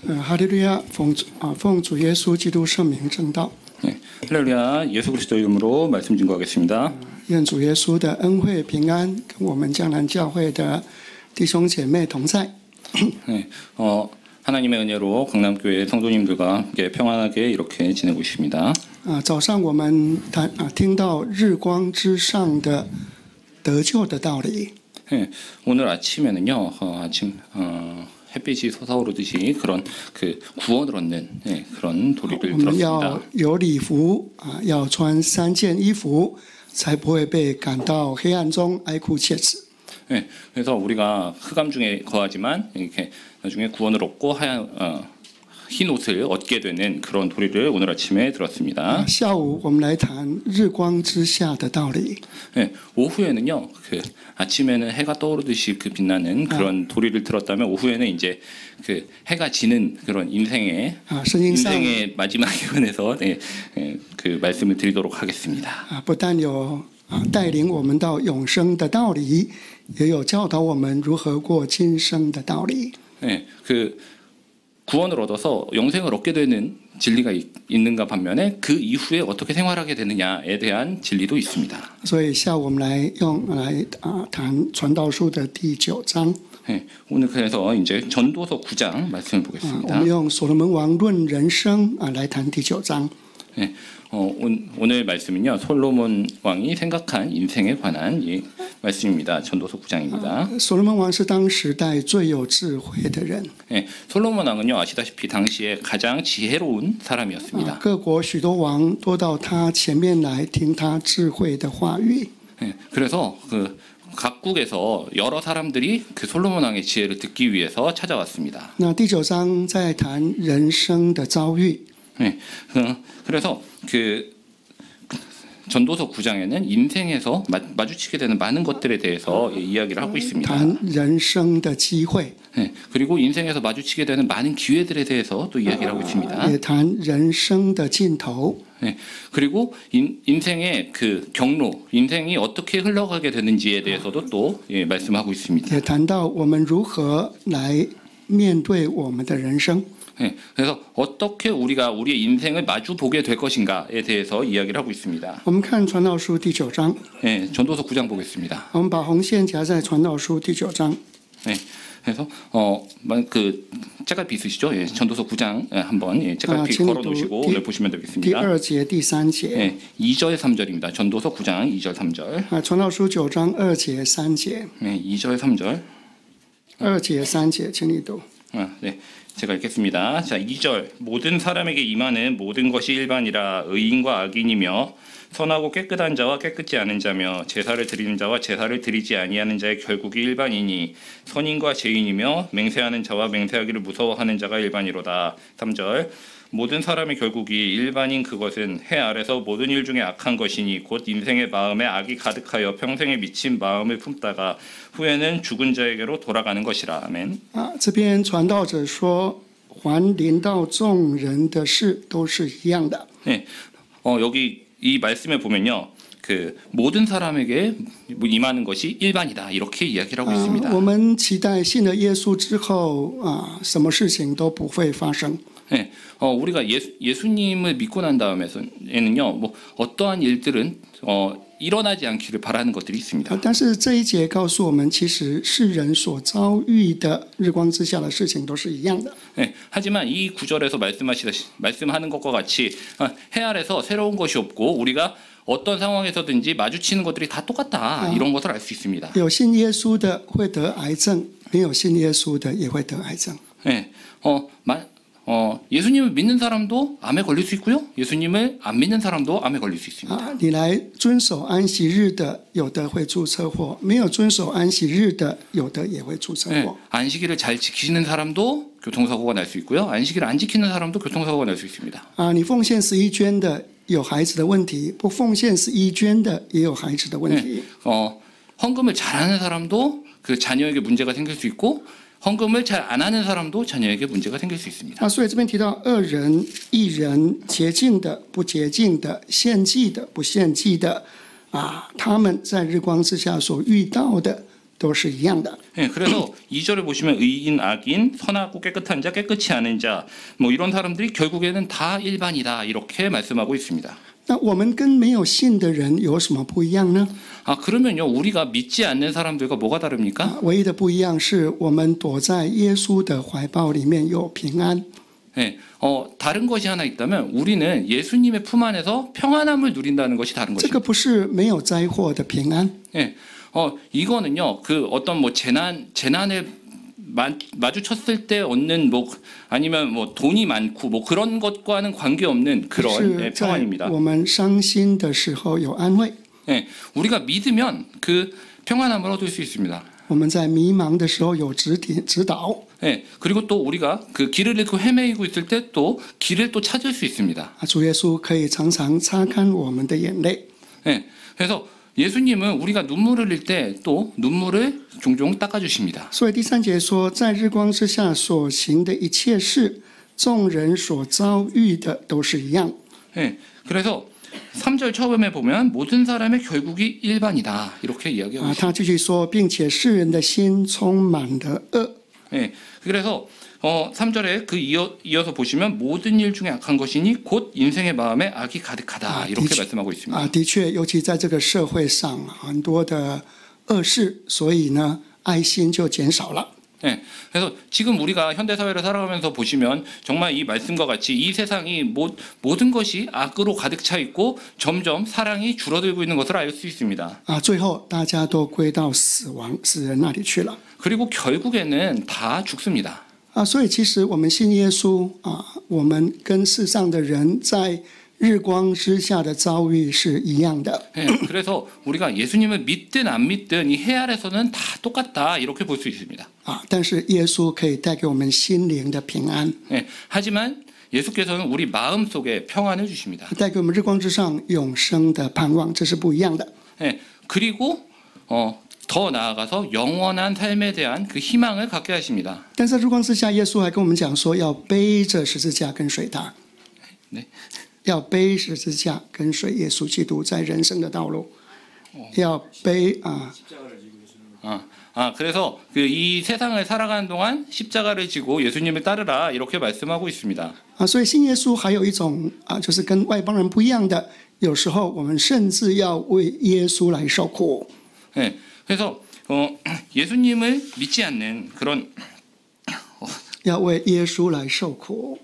할렐루야, 奉主耶稣基督圣名证道。 네, 할렐루야, 예수 그리스도 이름으로 말씀 증거하겠습니다. 愿主耶稣的恩惠平安跟我们江南教会的弟兄姐妹同在。 네, 하나님의 은혜로 강남교회 성도님들과 함께 평안하게 이렇게 지내고 있습니다. 早上我们听到日光之上的得救的道理。 네, 오늘 아침에는요, 햇빛이 솟아오르듯이 그런 그 구원을 얻는 그런 도리를 我们 들었습니다. 要有礼服要穿3件衣服，才不会被赶到黑暗中哀哭切齿。 네, 그래서 우리가 흑암 중에 거하지만 이렇게 나중에 구원을 얻고 흰 옷을 얻게 되는 그런 도리를 오늘 아침에 들었습니다. 下午我们来谈日光之下的道理。 네, 오후에는요, 그 아침에는 해가 떠오르듯이 그 빛나는 그런 도리를 들었다면 오후에는 이제 그 해가 지는 그런 인생의 마지막에 관해서 그 말씀을 드리도록 하겠습니다. 不但有带领我们到永生的道理，也有教导我们如何过今生的道理。 네, 그 구원을 얻어서 영생을 얻게 되는 진리가 있는가 반면에 그 이후에 어떻게 생활하게 되느냐에 대한 진리도 있습니다. 所以下午我们来谈传道书的第9章。 네, 오늘 그래서 이제 전도서 9장 말씀을 我 보겠습니다. 们用所罗门王论人生来谈第9章。 네, 오늘 말씀은요, 솔로몬 왕이 생각한 인생에 관한 말씀입니다. 전도서 9장입니다. 所罗门王是当时代最有智慧的人。 네, 솔로몬 왕은요, 아시다시피 당시에 가장 지혜로운 사람이었습니다. 各国许多王都到他前面来听他智慧的话语。 네, 그래서 그 각국에서 여러 사람들이 그 솔로몬 왕의 지혜를 듣기 위해서 찾아왔습니다. 那第9章在谈人生的遭遇。 네, 그래서 그 전도서 9장에는 인생에서 마주치게 되는 많은 것들에 대해서 이야기를 하고 있습니다. 谈人生的机会。 네, 그리고 인생에서 마주치게 되는 많은 기회들에 대해서 또 이야기를 하고 있습니다. 也谈人生的尽头。 네, 그리고 인생의 그 경로, 인생이 어떻게 흘러가게 되는지에 대해서도 또 말씀하고 있습니다. 也谈到我们如何来面对我们的人生。 네, 그래서 어떻게 우리가 우리의 인생을 마주 보게 될 것인가에 대해서 이야기를 하고 있습니다. 我们看传道书第9章。 네, 전도서 9장 보겠습니다. 我们把红线夹在传道书第9章。 네, 그래서 그 짝갈피 있으시죠? 예, 전도서 9장 한번 짝갈피 걸어 놓으시고 오늘 보시면 第 되겠습니다. 2节、第3节。 네, 2절 3절입니다. 전도서 9장 2절 3절. 传道书9章2节、3节。 네, 2절 3절. 2节、3节，请你读。 네, 제가 읽겠습니다. 자, 2절. 모든 사람에게 임하는 모든 것이 일반이라 의인과 악인이며 선하고 깨끗한 자와 깨끗지 않은 자며 제사를 드리는 자와 제사를 드리지 아니하는 자의 결국이 일반이니 선인과 죄인이며 맹세하는 자와 맹세하기를 무서워하는 자가 일반이로다. 3절. 모든 사람의 결국이 일반인 그것은 해 아래서 모든 일 중에 악한 것이니 곧 인생의 마음에 악이 가득하여 평생에 미친 마음을 품다가 후에는 죽은 자에게로 돌아가는 것이라. 아멘. 这边传道者说，凡临到众人的事都是一样的。 네, 여기 이 말씀에 보면요, 그 모든 사람에게 임하는 것이 일반이다 이렇게 이야기를 하고 있습니다. 我们期待信了耶稣之后什么事情都不会发生。 네, 우리가 예수님을 믿고 난 다음에는요, 뭐 어떠한 일들은 일어나지 않기를 바라는 것들이 있습니다. 但是这一节告诉我们，其实世人所遭遇的日光之下的事情都是一样的。 네, 하지만 이 구절에서 말씀하는 것과 같이 해 아래서 새로운 것이 없고 우리가 어떤 상황에서든지 마주치는 것들이 다 똑같다 이런 것을 알 수 있습니다. 有信耶稣的会得癌症，没有信耶稣的也会得癌症。 네, 예수님을 믿는 사람도 암에 걸릴 수 있고요. 예수님을 안 믿는 사람도 암에 걸릴 수 있습니다. 你来遵守安息日的，有的会出车祸；没有遵守安息日的，有的也会出车 네, 祸。 안식일을 잘 지키시는 사람도 교통사고가 날 수 있고요. 안식일을 안 지키는 사람도 교통사고가 날 수 있습니다. 你奉献11捐的有孩子的问题，不奉献11捐的也有孩子的问题。 헌금을 잘하는 사람도 그 자녀에게 문제가 생길 수 있고 헌금을 잘 안 하는 사람도 자녀에게 문제가 생길 수 있습니다. 所以这边提到恶人、义人、洁净的、不洁净的、献祭的、不献祭的，他们在日光之下所遇到的都是一样的。 예, 그래서 2절에 보시면 의인, 악인, 선하고 깨끗한 자, 깨끗이 않은 자, 뭐 이런 사람들이 결국에는 다 일반이다 이렇게 말씀하고 있습니다. 那我们跟没有信的人有什么不一样呢？ 아 그러면요 우리가 믿지 않는 사람들과 뭐가 다릅니까? 唯一的不一样是我们躲在耶稣的怀抱里面有平安。 예, 다른 것이 하나 있다면 우리는 예수님의 품 안에서 평안함을 누린다는 것이 다른 这 것입니다. 个不是没有灾祸的平安， 예, 이거는요 그 어떤 뭐 재난에 마주쳤을 때 얻는 뭐 아니면 뭐 돈이 많고 뭐 그런 것과는 관계없는 그런 是 예, 在 평안입니다. 我们伤心的时候有安慰， 예, 우리가 믿으면 그 평안함을 얻을 수 있습니다. 我们在迷茫的时候有指导。 예, 그리고 또 우리가 그 길을 잃고 헤매이고 있을 때 또 길을 또 찾을 수 있습니다. 主耶稣可以常常擦干我们的眼泪。 예, 그래서 예수님은 우리가 눈물을 흘릴 때 또 눈물을 종종 닦아주십니다. 所以第3节说，在日光之下所行的一切事，众人所遭遇的都是一样。 예, 그래서 3절 처음에 보면 모든 사람의 결국이 일반이다 이렇게 이야기하고 他继续说，并且世人的心充满了恶。 예, 그래서 3절에 그 이어서 보시면 모든 일 중에 악한 것이니 곧 인생의 마음에 악이 가득하다 이렇게 말씀하고 있습니다. 的确，尤其在这个社会上很多的恶事，所以呢，爱心就减少了。 예, 그래서 지금 우리가 현대 사회를 살아가면서 보시면 정말 이 말씀과 같이 이 세상이 모든 것이 악으로 가득 차 있고 점점 사랑이 줄어들고 있는 것을 알 수 있습니다. 最后大家都归到死人那里去了。 그리고 결국에는 다 죽습니다. 所以其实我们信耶稣我们跟世上的人在日光之下的遭遇是一样的。 예, 그래서 우리가 예수님을 믿든 안 믿든 이 해 아래서는 다 똑같다 이렇게 볼 수 있습니다. 但是耶稣可以带给我们心灵的平安， 예, 하지만 예수께서는 우리 마음 속에 평안을 주십니다. 带给我们日光之上永生的盼望，这是不一样的。 예, 그리고 더 나아가서 영원한 삶에 대한 그 희망을 갖게 하십니다. 但在日光之下，耶稣还跟我们讲说，要背着十字架跟随他。 네. 要背十字架跟随耶稣基督在人生的道路，要背그래서 그 이 세상을 살아가는 동안 십자가를 지고 예수님을 따르라 이렇게 말씀하고 있습니다. 所以信耶稣还有一种就是跟外邦人不一样的，有时候我们甚至要为耶稣来受苦。 네, 그래서 예수님을 믿지 않는 그런 要为耶稣来受苦。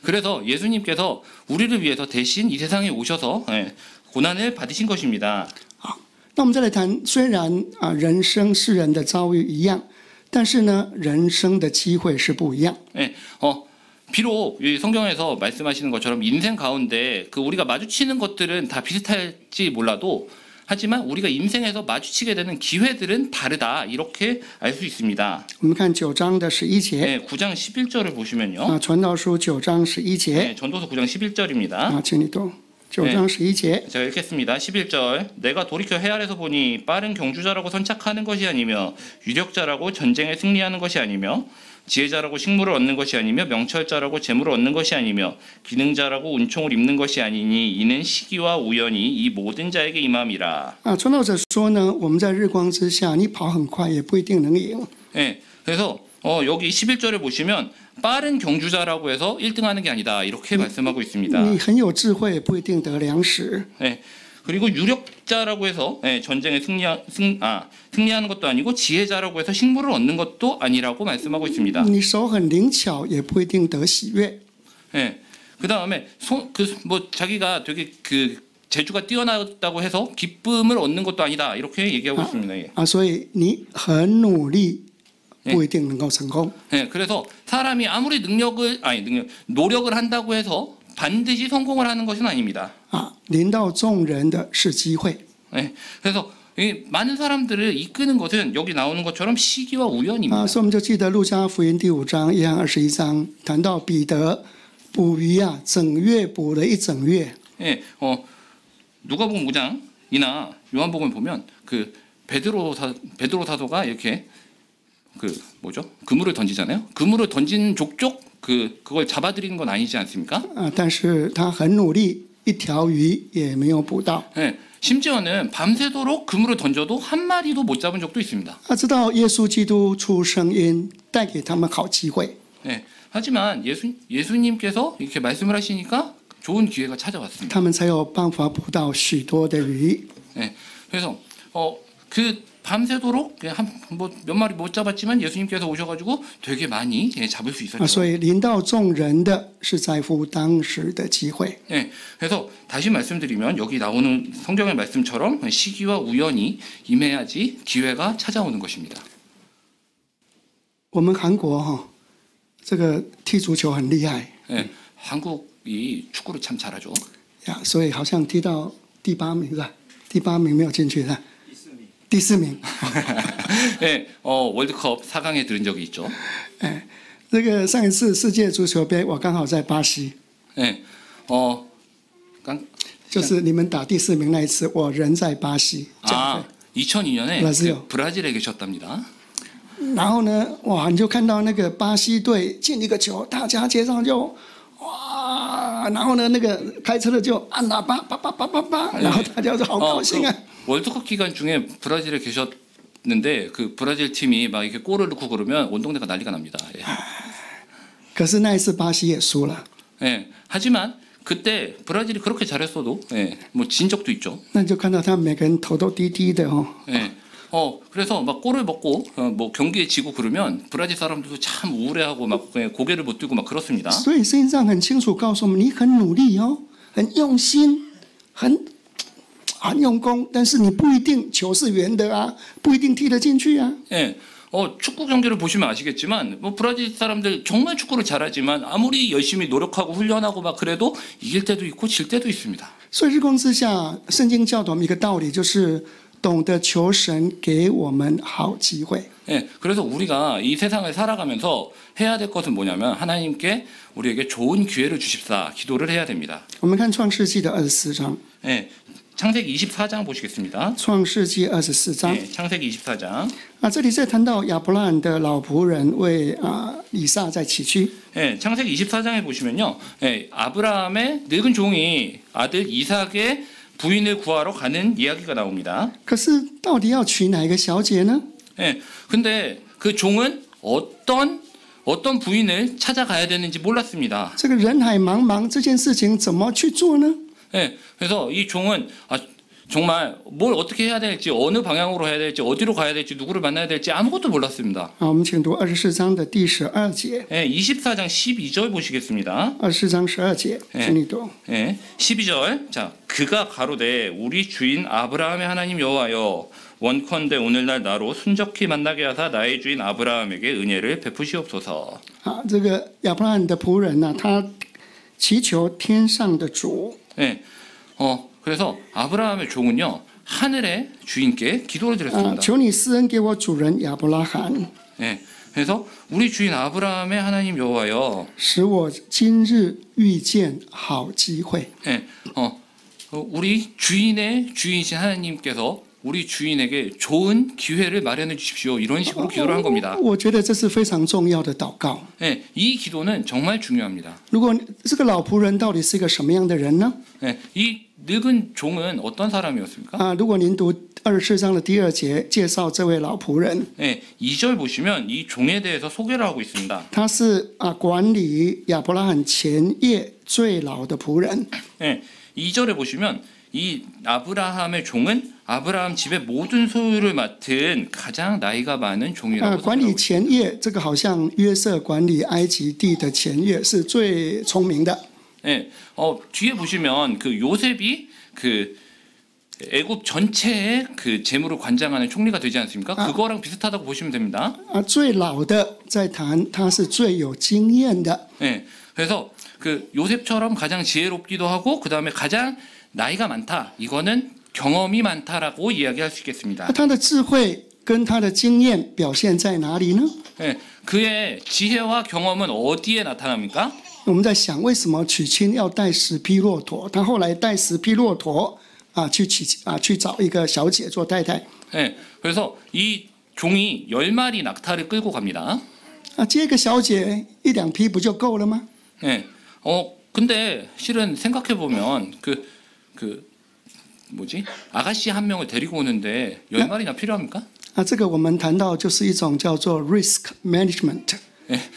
그래서 예수님께서 우리를 위해서 대신 이 세상에 오셔서 고난을 받으신 것입니다. 那我们再来谈，虽然人生世人的遭遇一样，但是呢，人生的机会是不一样。 네, 비록 이 성경에서 말씀하시는 것처럼 인생 가운데 그 우리가 마주치는 것들은 다 비슷할지 몰라도 하지만 우리가 인생에서 마주치게 되는 기회들은 다르다 이렇게 알 수 있습니다. 我们看9章的11节， 네, 9장 11절을 보시면요. 传道书9章11节， 네, 전도서 9장 11절입니다. 请你读9章11节。 제가 읽겠습니다. 11절. 내가 돌이켜 해 아래서 보니 빠른 경주자라고 선착하는 것이 아니며 유력자라고 전쟁에 승리하는 것이 아니며 지혜자라고 식물을 얻는 것이 아니며 명철자라고 재물을 얻는 것이 아니며 기능자라고 은총을 입는 것이 아니니 이는 시기와 우연이 이 모든 자에게 임함이라. 传道者说呢，我们在日光之下，你跑很快也不一定能赢。 네, 그래서 여기 11절에 보시면 빠른 경주자라고 해서 1등하는 게 아니다 이렇게 말씀하고 있습니다. 你很有智慧，也不一定得粮食。 네, 그리고 유력자라고 해서 전쟁에 승리하는 것도 아니고 지혜자라고 해서 식물을 얻는 것도 아니라고 말씀하고 있습니다. 你手很灵巧，也不一定得喜悦。 네, 그 다음에 자기가 되게 그 재주가 뛰어나다고 해서 기쁨을 얻는 것도 아니다 이렇게 얘기하고 있습니다. 예. 所以你很努力，不一定能够成功。 네, 그래서 사람이 아무리 노력을 한다고 해서 반드시 성공을 하는 것은 아닙니다. 临到众人的是机会。 네, 그래서 이 많은 사람들을 이끄는 것은 여기 나오는 것처럼 시기와 우연입니다. 所以我们就记得路加福音第5章1和21章谈到彼得捕鱼整月捕了一整月。 예, 누가복음 5장이나 요한복음 보면 그 베드로 사도가 이렇게 그물을 던지잖아요. 그물을 던진 족족 그걸 잡아들이는 건 아니지 않습니까? 但是他很努力，一条鱼也没有捕到。 예, 심지어는 밤새도록 그물을 던져도 한 마리도 못 잡은 적도 있습니다. 他知道耶稣基督出声音，带给他们好机会。 네, 하지만 예수님께서 이렇게 말씀을 하시니까 좋은 기회가 찾아왔습니다. 他们才有办法捕到许多的鱼。 네, 그래서 그 밤새도록 뭐 몇 마리 못 잡았지만 예수님께서 오셔가지고 되게 많이 잡을 수 있었죠. 所以临到众人的是在乎当时的机会。 네, 그래서 다시 말씀드리면 여기 나오는 성경의 말씀처럼 시기와 우연이 임해야지 기회가 찾아오는 것입니다. 我们韩国这个踢足球很厉害 네, 한국이 축구를 참 잘하죠. 呀，所以好像踢到第8名是吧？第8名没有进去是吧？第4名。 네, 월드컵 4강에 들은 적이 있죠. 哎，这个上一次世界足球杯我刚好在巴西， 네, 就是你们打第4名那一次，我人在巴西教会。 2002년에 브라질. 브라질에 계셨답니다. 然后呢，哇，你就看到那个巴西队进一个球，大家街上就哇，然后呢，那个开车的就按喇叭，叭叭叭叭叭，然后大家就好高兴啊。 월드컵 기간 중에 브라질에 계셨는데 그 브라질 팀이 막 이렇게 골을 넣고 그러면 온 동네가 난리가 납니다. 예. 可是那一次巴西也输了， 예. 하지만 그때 브라질이 그렇게 잘했어도 뭐 진 적도 있죠. 那你就看到他们每个人头都低低的哦。 예. 그래서 막 골을 먹고 뭐 경기에 지고 그러면 브라질 사람들도 참 우울해하고 막 고개를 못 들고 막 그렇습니다. 所以圣经上很清楚告诉我们，你很努力哦，很用心，很用功，但是你不一定球是圆的啊，不一定踢得进去啊。 예. 축구 경기를 보시면 아시겠지만 뭐 브라질 사람들 정말 축구를 잘하지만 아무리 열심히 노력하고 훈련하고 막 그래도 이길 때도 있고 질 때도 있습니다. 所以日光之下，圣经教导我们一个道理，就是懂得求神给我们好机会。 예, 그래서 우리가 이 세상을 살아가면서 해야 될 것은 뭐냐면 하나님께 우리에게 좋은 기회를 주십사 기도를 해야 됩니다. 我们看创世纪的24章， 예, 창세기 24장 보시겠습니다. 创世纪24章 예, 창세기 24장. 这里在谈到亚伯拉罕的老仆人为以撒在起居。 예, 창세기 24장에 보시면요, 예, 아브라함의 늙은 종이 아들 이삭의 부인을 구하러 가는 이야기가 나옵니다. 可是到底要娶哪一个小姐呢？ 예, 근데 그 종은 어떤 부인을 찾아가야 되는지 몰랐습니다. 这个人海茫茫，这件事情怎么去做呢？ 예, 그래서 이 종은 정말 뭘 어떻게 해야 될지, 어느 방향으로 해야 될지, 어디로 가야 될지, 누구를 만나야 될지 아무것도 몰랐습니다. 我们请读24章的第12节。 예, 24장 12절 보시겠습니다. 24章12节，请你读。 예, 12절. 자, 그가 가로되 우리 주인 아브라함의 하나님 여호와여 원컨대 오늘날 나로 순적히 만나게 하사 나의 주인 아브라함에게 은혜를 베푸시옵소서. 这个亚伯拉罕的仆人呢，他祈求天上的主。 예, 그래서 아브라함의 종은요 하늘의 주인께 기도를 드렸습니다. 求你施恩给我主人亚伯拉罕， 예, 그래서 우리 주인 아브라함의 하나님 여호와여, 使我今日遇见好机会。 예, 우리 주인의 주인이신 하나님께서 우리 주인에게 좋은 기회를 마련해 주십시오. 이런 식으로 기도를 한 겁니다. 我觉得这是非常重要的祷告。 예, 이 기도는 정말 중요합니다. 如果这个老仆人到底是一个什么样的人呢？ 예, 이 늙은 종은 어떤 사람이었습니까? 如果您读24章的第2节，介绍这位老仆人， 예, 2절 보시면 이 종에 대해서 소개를 하고 있습니다. 他是管理亚伯拉罕前夜最老的仆人。 예, 2절에 보시면 이 아브라함의 종은 아브라함 집의 모든 소유를 맡은 가장 나이가 많은 종이라고 管理前夜，这个好像约瑟管理埃及地的前夜是最聪明的。 예, 뒤에 보시면 그 요셉이 그 애굽 전체의 그 재물을 관장하는 총리가 되지 않습니까? 그거랑 비슷하다고 보시면 됩니다. 最老的在谈他是最有经验的。 예, 그래서 그 요셉처럼 가장 지혜롭기도 하고 그 다음에 가장 나이가 많다. 이거는 경험이 많다라고 이야기할 수 있겠습니다. 他的智慧跟他的经验表现在哪里呢？ 예, 그의 지혜와 경험은 어디에 나타납니까? 我们在想，为什么娶亲要带10匹骆驼？他后来带10匹骆驼去找一个小姐做太太。 예, 그래서 이 종이 10마리 낙타를 끌고 갑니다. 接一个小姐1-2匹不就够了吗？ 예, 근데 실은 생각해 보면 아가씨 한 명을 데리고 오는데 10마리나 필요합니까? 这个我们谈到就是一种叫做 risk management，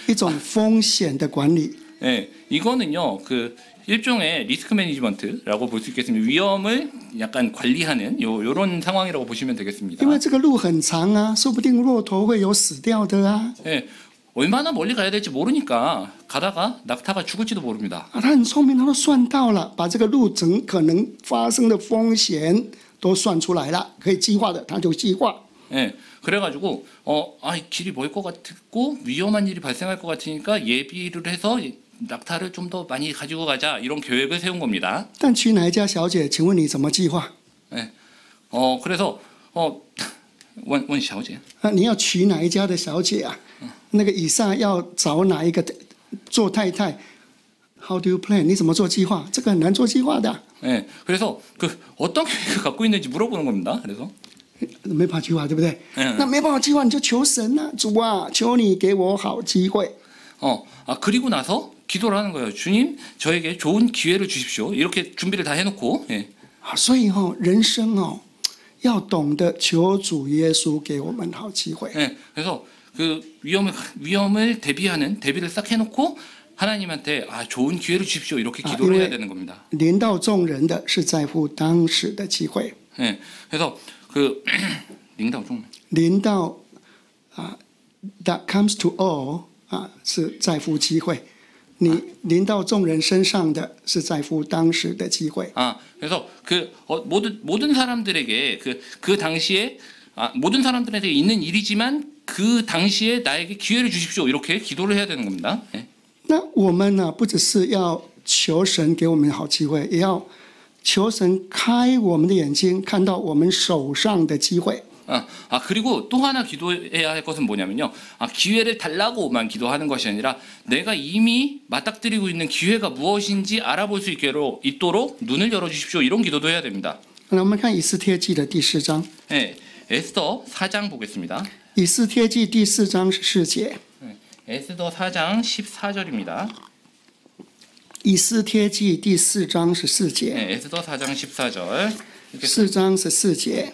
一种风险的管理。 네, 이거는요 그 일종의 리스크 매니지먼트라고 볼 수 있겠습니다. 위험을 약간 관리하는 요런 상황이라고 보시면 되겠습니다. 因为这个路很长啊，说不定骆驼会有死掉的啊。 네, 얼마나 멀리 가야 될지 모르니까 가다가 낙타가 죽을지도 모릅니다. 他很聪明，他都算到了，把这个路程可能发生的风险都算出来了，可以计划的，他就计划。 네, 그래가지고 길이 멀 것 같고 위험한 일이 발생할 것 같으니까 예비를 해서 낙타를 좀 더 많이 가지고 가자 이런 계획을 세운 겁니다. 但娶哪一家小姐？请问你怎么计划？ 네, 그래서 원小姐，你要娶哪一家的小姐啊？那个以撒要找哪一个做太太 ？How do you plan？ 你怎么做计划？这个很难做计划的。 네, 그래서 그 어떤 계획을 갖고 있는지 물어보는 겁니다. 그래서 没办法计划，对不对？那没办法计划，你就求神啊，主啊，求你给我好机会。 그리고 나서 기도를 하는 거예요. 주님, 저에게 좋은 기회를 주십시오. 이렇게 준비를 다 해놓고. 예. 所以人生要懂得求主耶稣给我们好机会。 예, 그래서 그 위험을 대비를 싹 해놓고 하나님한테 좋은 기회를 주십시오. 이렇게 기도를 해야 되는 겁니다. 临到众人的是在乎当时的机会。 예, 그래서 그领导众临到that comes to all 是在乎机会。你临到众人身上的是在乎当时的机会。 그래서 그 모든 사람들에게 그 당시에 모든 사람들에게 있는 일이지만 그 당시에 나에게 기회를 주십시오. 이렇게 기도를 해야 되는 겁니다. 예. 那我们呢，不只是要求神给我们好机会，也要求神开我们的眼睛，看到我们手上的机会。 그리고 또 하나 기도해야 할 것은 뭐냐면요. 기회를 달라고만 기도하는 것이 아니라 내가 이미 맞닥뜨리고 있는 기회가 무엇인지 알아볼 수 있도록 눈을 열어주십시오. 이런 기도도 해야 됩니다. 那我们看以斯帖记的第4章。 네, 에스더 4장 보겠습니다. 以斯帖记第4章14节。 에스더 4장 14절입니다. 以斯帖记第4章14节。 네, 에스더 4장 14절. 4章14节。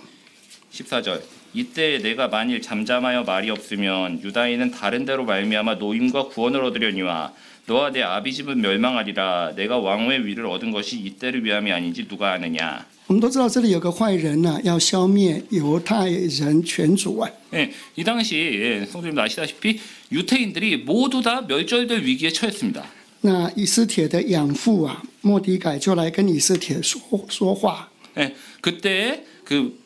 14절. 이때 내가 만일 잠잠하여 말이 없으면 유다인은 다른 데로 말미암아 노임과 구원을 얻으려니와 너와 내 아비집은 멸망하리라. 내가 왕의 위를 얻은 것이 이때를 위함이 아닌지 누가 아느냐. 我们都知道这里有个坏人呢，要消灭犹太人全族啊。 네, 이 당시 성도님도 아시다시피 유태인들이 모두 다 멸절될 위기에 처했습니다. 那以斯帖的养父啊，末底改就来跟以斯帖说话。 네, 그때 그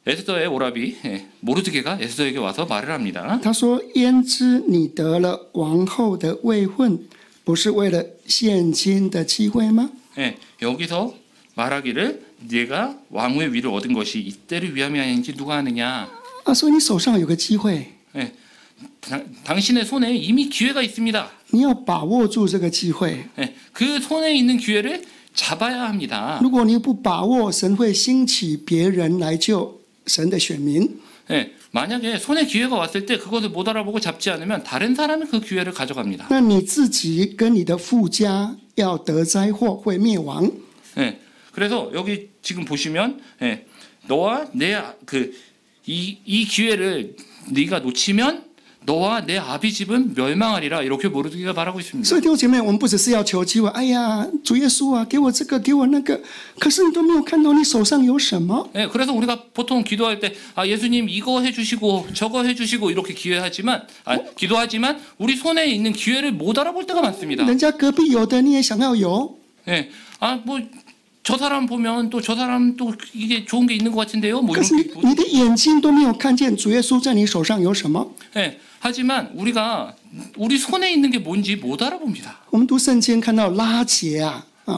에스더의 오라비 모르드게가 에스더에게 와서 말을 합니다. 他说：“焉知你得了王后的位分，不是为了现今的机会吗？” 네, 여기서 말하기를 네가 왕의 위를 얻은 것이 이때를 위함이 아닌지 누가 아느냐. 所以你手上有个机会， 네, 당신의 손에 이미 기회가 있습니다. 你要把握住这个机会。 네, 그 손에 있는 기회를 잡아야 합니다. 如果你不把握，神会兴起别人来救神的选民。 네, 만약에 손에 기회가 왔을 때 그것을 못 알아보고 잡지 않으면 다른 사람이 그 기회를 가져갑니다. 那你自己跟你的父家要得灾祸，会灭亡。 네, 그래서 여기 지금 보시면 너와 이 기회를 네가 놓치면 너와 내 아비 집은 멸망하리라. 이렇게 모르드게가 말하고 있습니다. 所以弟兄姐妹，我们不只是要求机会，哎呀，主耶稣啊，给我这个，给我那个，可是你都没有看到你手上有什么。 네, 그래서 우리가 보통 기도할 때 예수님 이거 해주시고 저거 해주시고 이렇게 기도하지만 우리 손에 있는 기회를 못 알아볼 때가 많습니다. 人家隔壁有的，你也想要有。 네, 저 사람 보면 또 저 사람 또 이게 좋은 게 있는 것 같은데요. 뭐 可是 이렇게 你的眼睛都没有看见主耶稣在你手上有什么。 네, 하지만 우리가 우리 손에 있는 게 뭔지 못 알아봅니다. 我们读圣经看到拉结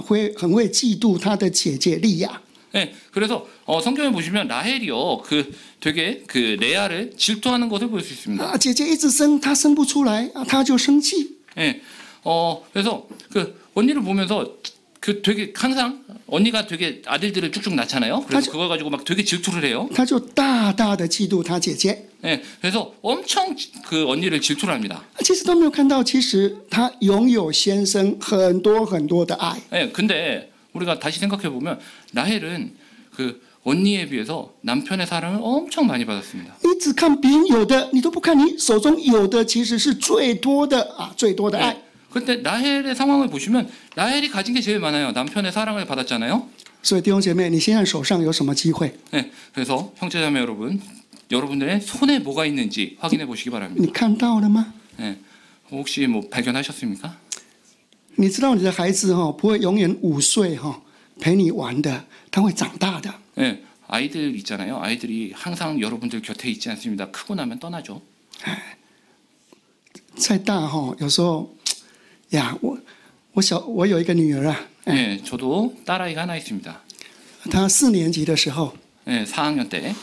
会很会嫉妒他的姐姐利亚。 네, 그래서 성경에 보시면 라헬이요, 되게 레아를 질투하는 것을 볼 수 있습니다. 姐姐一直生，她生不出来他就生气。 네, 그래서 언니를 보면서 되게 항상 언니가 되게 아들들을 쭉쭉 낳잖아요. 그래서 그걸 가지고 막 되게 질투를 해요. 他就大大的嫉妒他姐姐。 네, 그래서 엄청 그 언니를 질투를 합니다. 其实都没有看到，其实他拥有先生很多很多的爱。 네, 근데 우리가 다시 생각해 보면 라헬은 그 언니에 비해서 남편의 사랑을 엄청 많이 받았습니다. 你只看别人有的，你都不看你手中有的，其实是最多的啊，最多的爱。 그런데 라헬의 상황을 보시면 라헬이 가진 게 제일 많아요. 남편의 사랑을 받았잖아요. 所以弟兄姐妹，你现在手上有什么机会？ 네, 그래서 형제자매 여러분, 여러분들의 손에 뭐가 있는지 확인해 보시기 바랍니다. 你看到了吗？ 네, 혹시 뭐 발견하셨습니까? 你知道你的孩子不会永远5岁陪你玩的，他会长大的。 네, 아이들 있잖아요. 아이들이 항상 여러분들 곁에 있지 않습니다. 크고 나면 떠나죠. 再大有时候呀，我有一个女儿啊， 네, 저도 딸아이가 하나 있습니다. 她4年级的时候， 네, 4학년 때.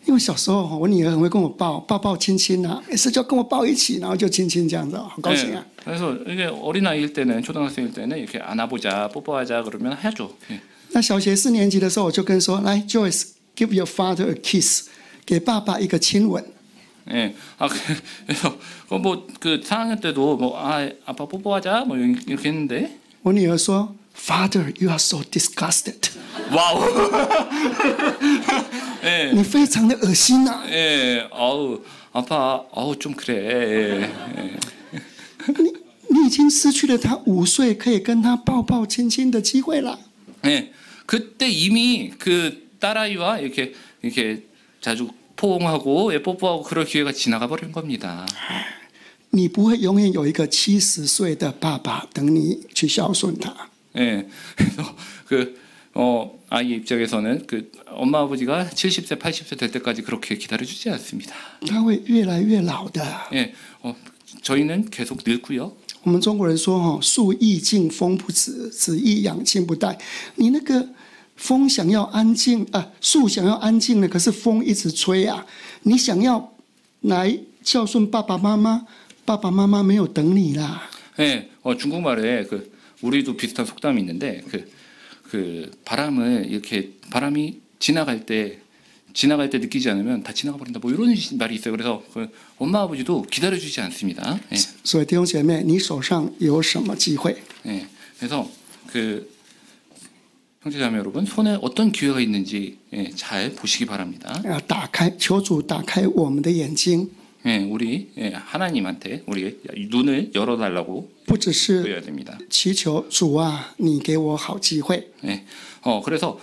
因为小时候我女儿很会跟我抱亲亲啊，每次就跟我抱一起，然后就亲亲这样子，好高兴啊。 그래서 이게 어린아이일 때는 초등학생일 때는 이렇게 안아보자, 뽀뽀하자 그러면 하죠. 네. 那小学4年级的时候，我就跟说，来 Joyce，give your father a kiss， 给爸爸一个亲吻。 예, 그래서 뭐그 4학년 때도 뭐 아빠 뽀뽀하자 뭐 이렇게 했는데 我女儿说 ，Father, you are so disgusted， 와우, 예, 你非常的恶心啊！ 예, 아우 아빠, 아우 좀 그래. 예, 你已经失去了他5岁可以跟他抱亲亲的机会了。 예, 그때 이미 그 딸아이와 이렇게 자주 포옹하고 뽀뽀하고 그럴 기회가 지나가 버린 겁니다. 你不会永远有一个70岁的爸爸等你去孝顺他。 예, 그래서 아이 입장에서는 그 엄마 아버지가 70세, 80세 될 때까지 그렇게 기다려주지 않습니다. 他会越来越老的。 예, 저희는 계속 늙고요. 我们中国人说树欲静风不止，子欲养亲不待。你那个风想要安静啊，树想要安静了，可是风一直吹啊。你想要来孝顺爸爸妈妈，爸爸妈妈没有等你啦。 예, 중국말에 우리도 비슷한 속담이 있는데 그 바람을 이렇게 바람이 지나갈 때 느끼지 않으면 다 지나가 버린다. 뭐 이런 말이 있어요. 그래서 엄마 아버지도 기다려주지 않습니다. 예. 所以弟兄姐妹，你手上有什么机会？ 예, 그래서 형제자매 여러분 손에 어떤 기회가 있는지 잘 보시기 바랍니다. 要打开，求主打开我们的眼睛， 예, 우리 하나님한테 우리 눈을 열어달라고 不只是 해야 됩니다. 祈求主啊，你给我好机会。 예, 그래서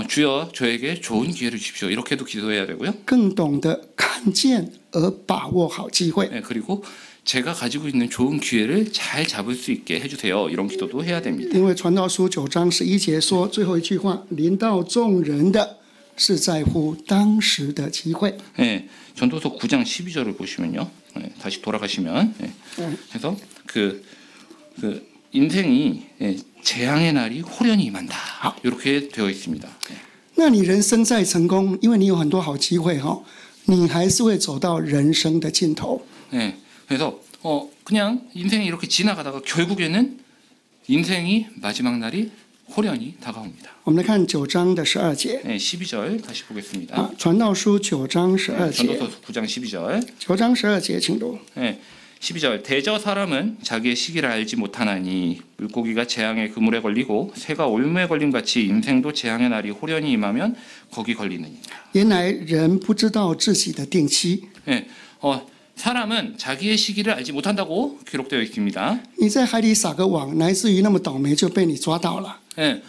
주여 저에게 좋은 기회를 주십시오. 이렇게도 기도해야 되고요. 更懂得看见而把握好机会。 예, 그리고 제가 가지고 있는 좋은 기회를 잘 잡을 수 있게 해주세요. 이런 기도도 해야 됩니다. 因为传道书9章11节说，最后一句话，临到众人的是在乎当时的机会。 예, 전도서 9장 12절을 보시면요. 예, 다시 돌아가시면 그래서 그 인생이 재앙의 날이 호련히 임한다. 이렇게 되어 있습니다. 那你人生再成功，因为你有很多好机会你还是会走到人生的尽头。 예, 그래서 그냥 인생이 이렇게 지나가다가 결국에는 인생이 마지막 날이 호련히 다가옵니다. 我们来看9章的12节。 네, 12절 다시 보겠습니다. 传道书9章12节。 전도서 9장 12절. 9章12节，请读。 네, 12절. 대저 사람은 자기의 시기를 알지 못하나니 물고기가 재앙의 그물에 걸리고 새가 올무에 걸림 같이 인생도 재앙의 날이 호련히 임하면 거기 걸리느니라. 原来人不知道自己的定期。 네, 사람은 자기의 시기를 알지 못한다고 기록되어 있습니다. 你在海里撒个网，乃至于那么倒霉就被你抓到了。 네,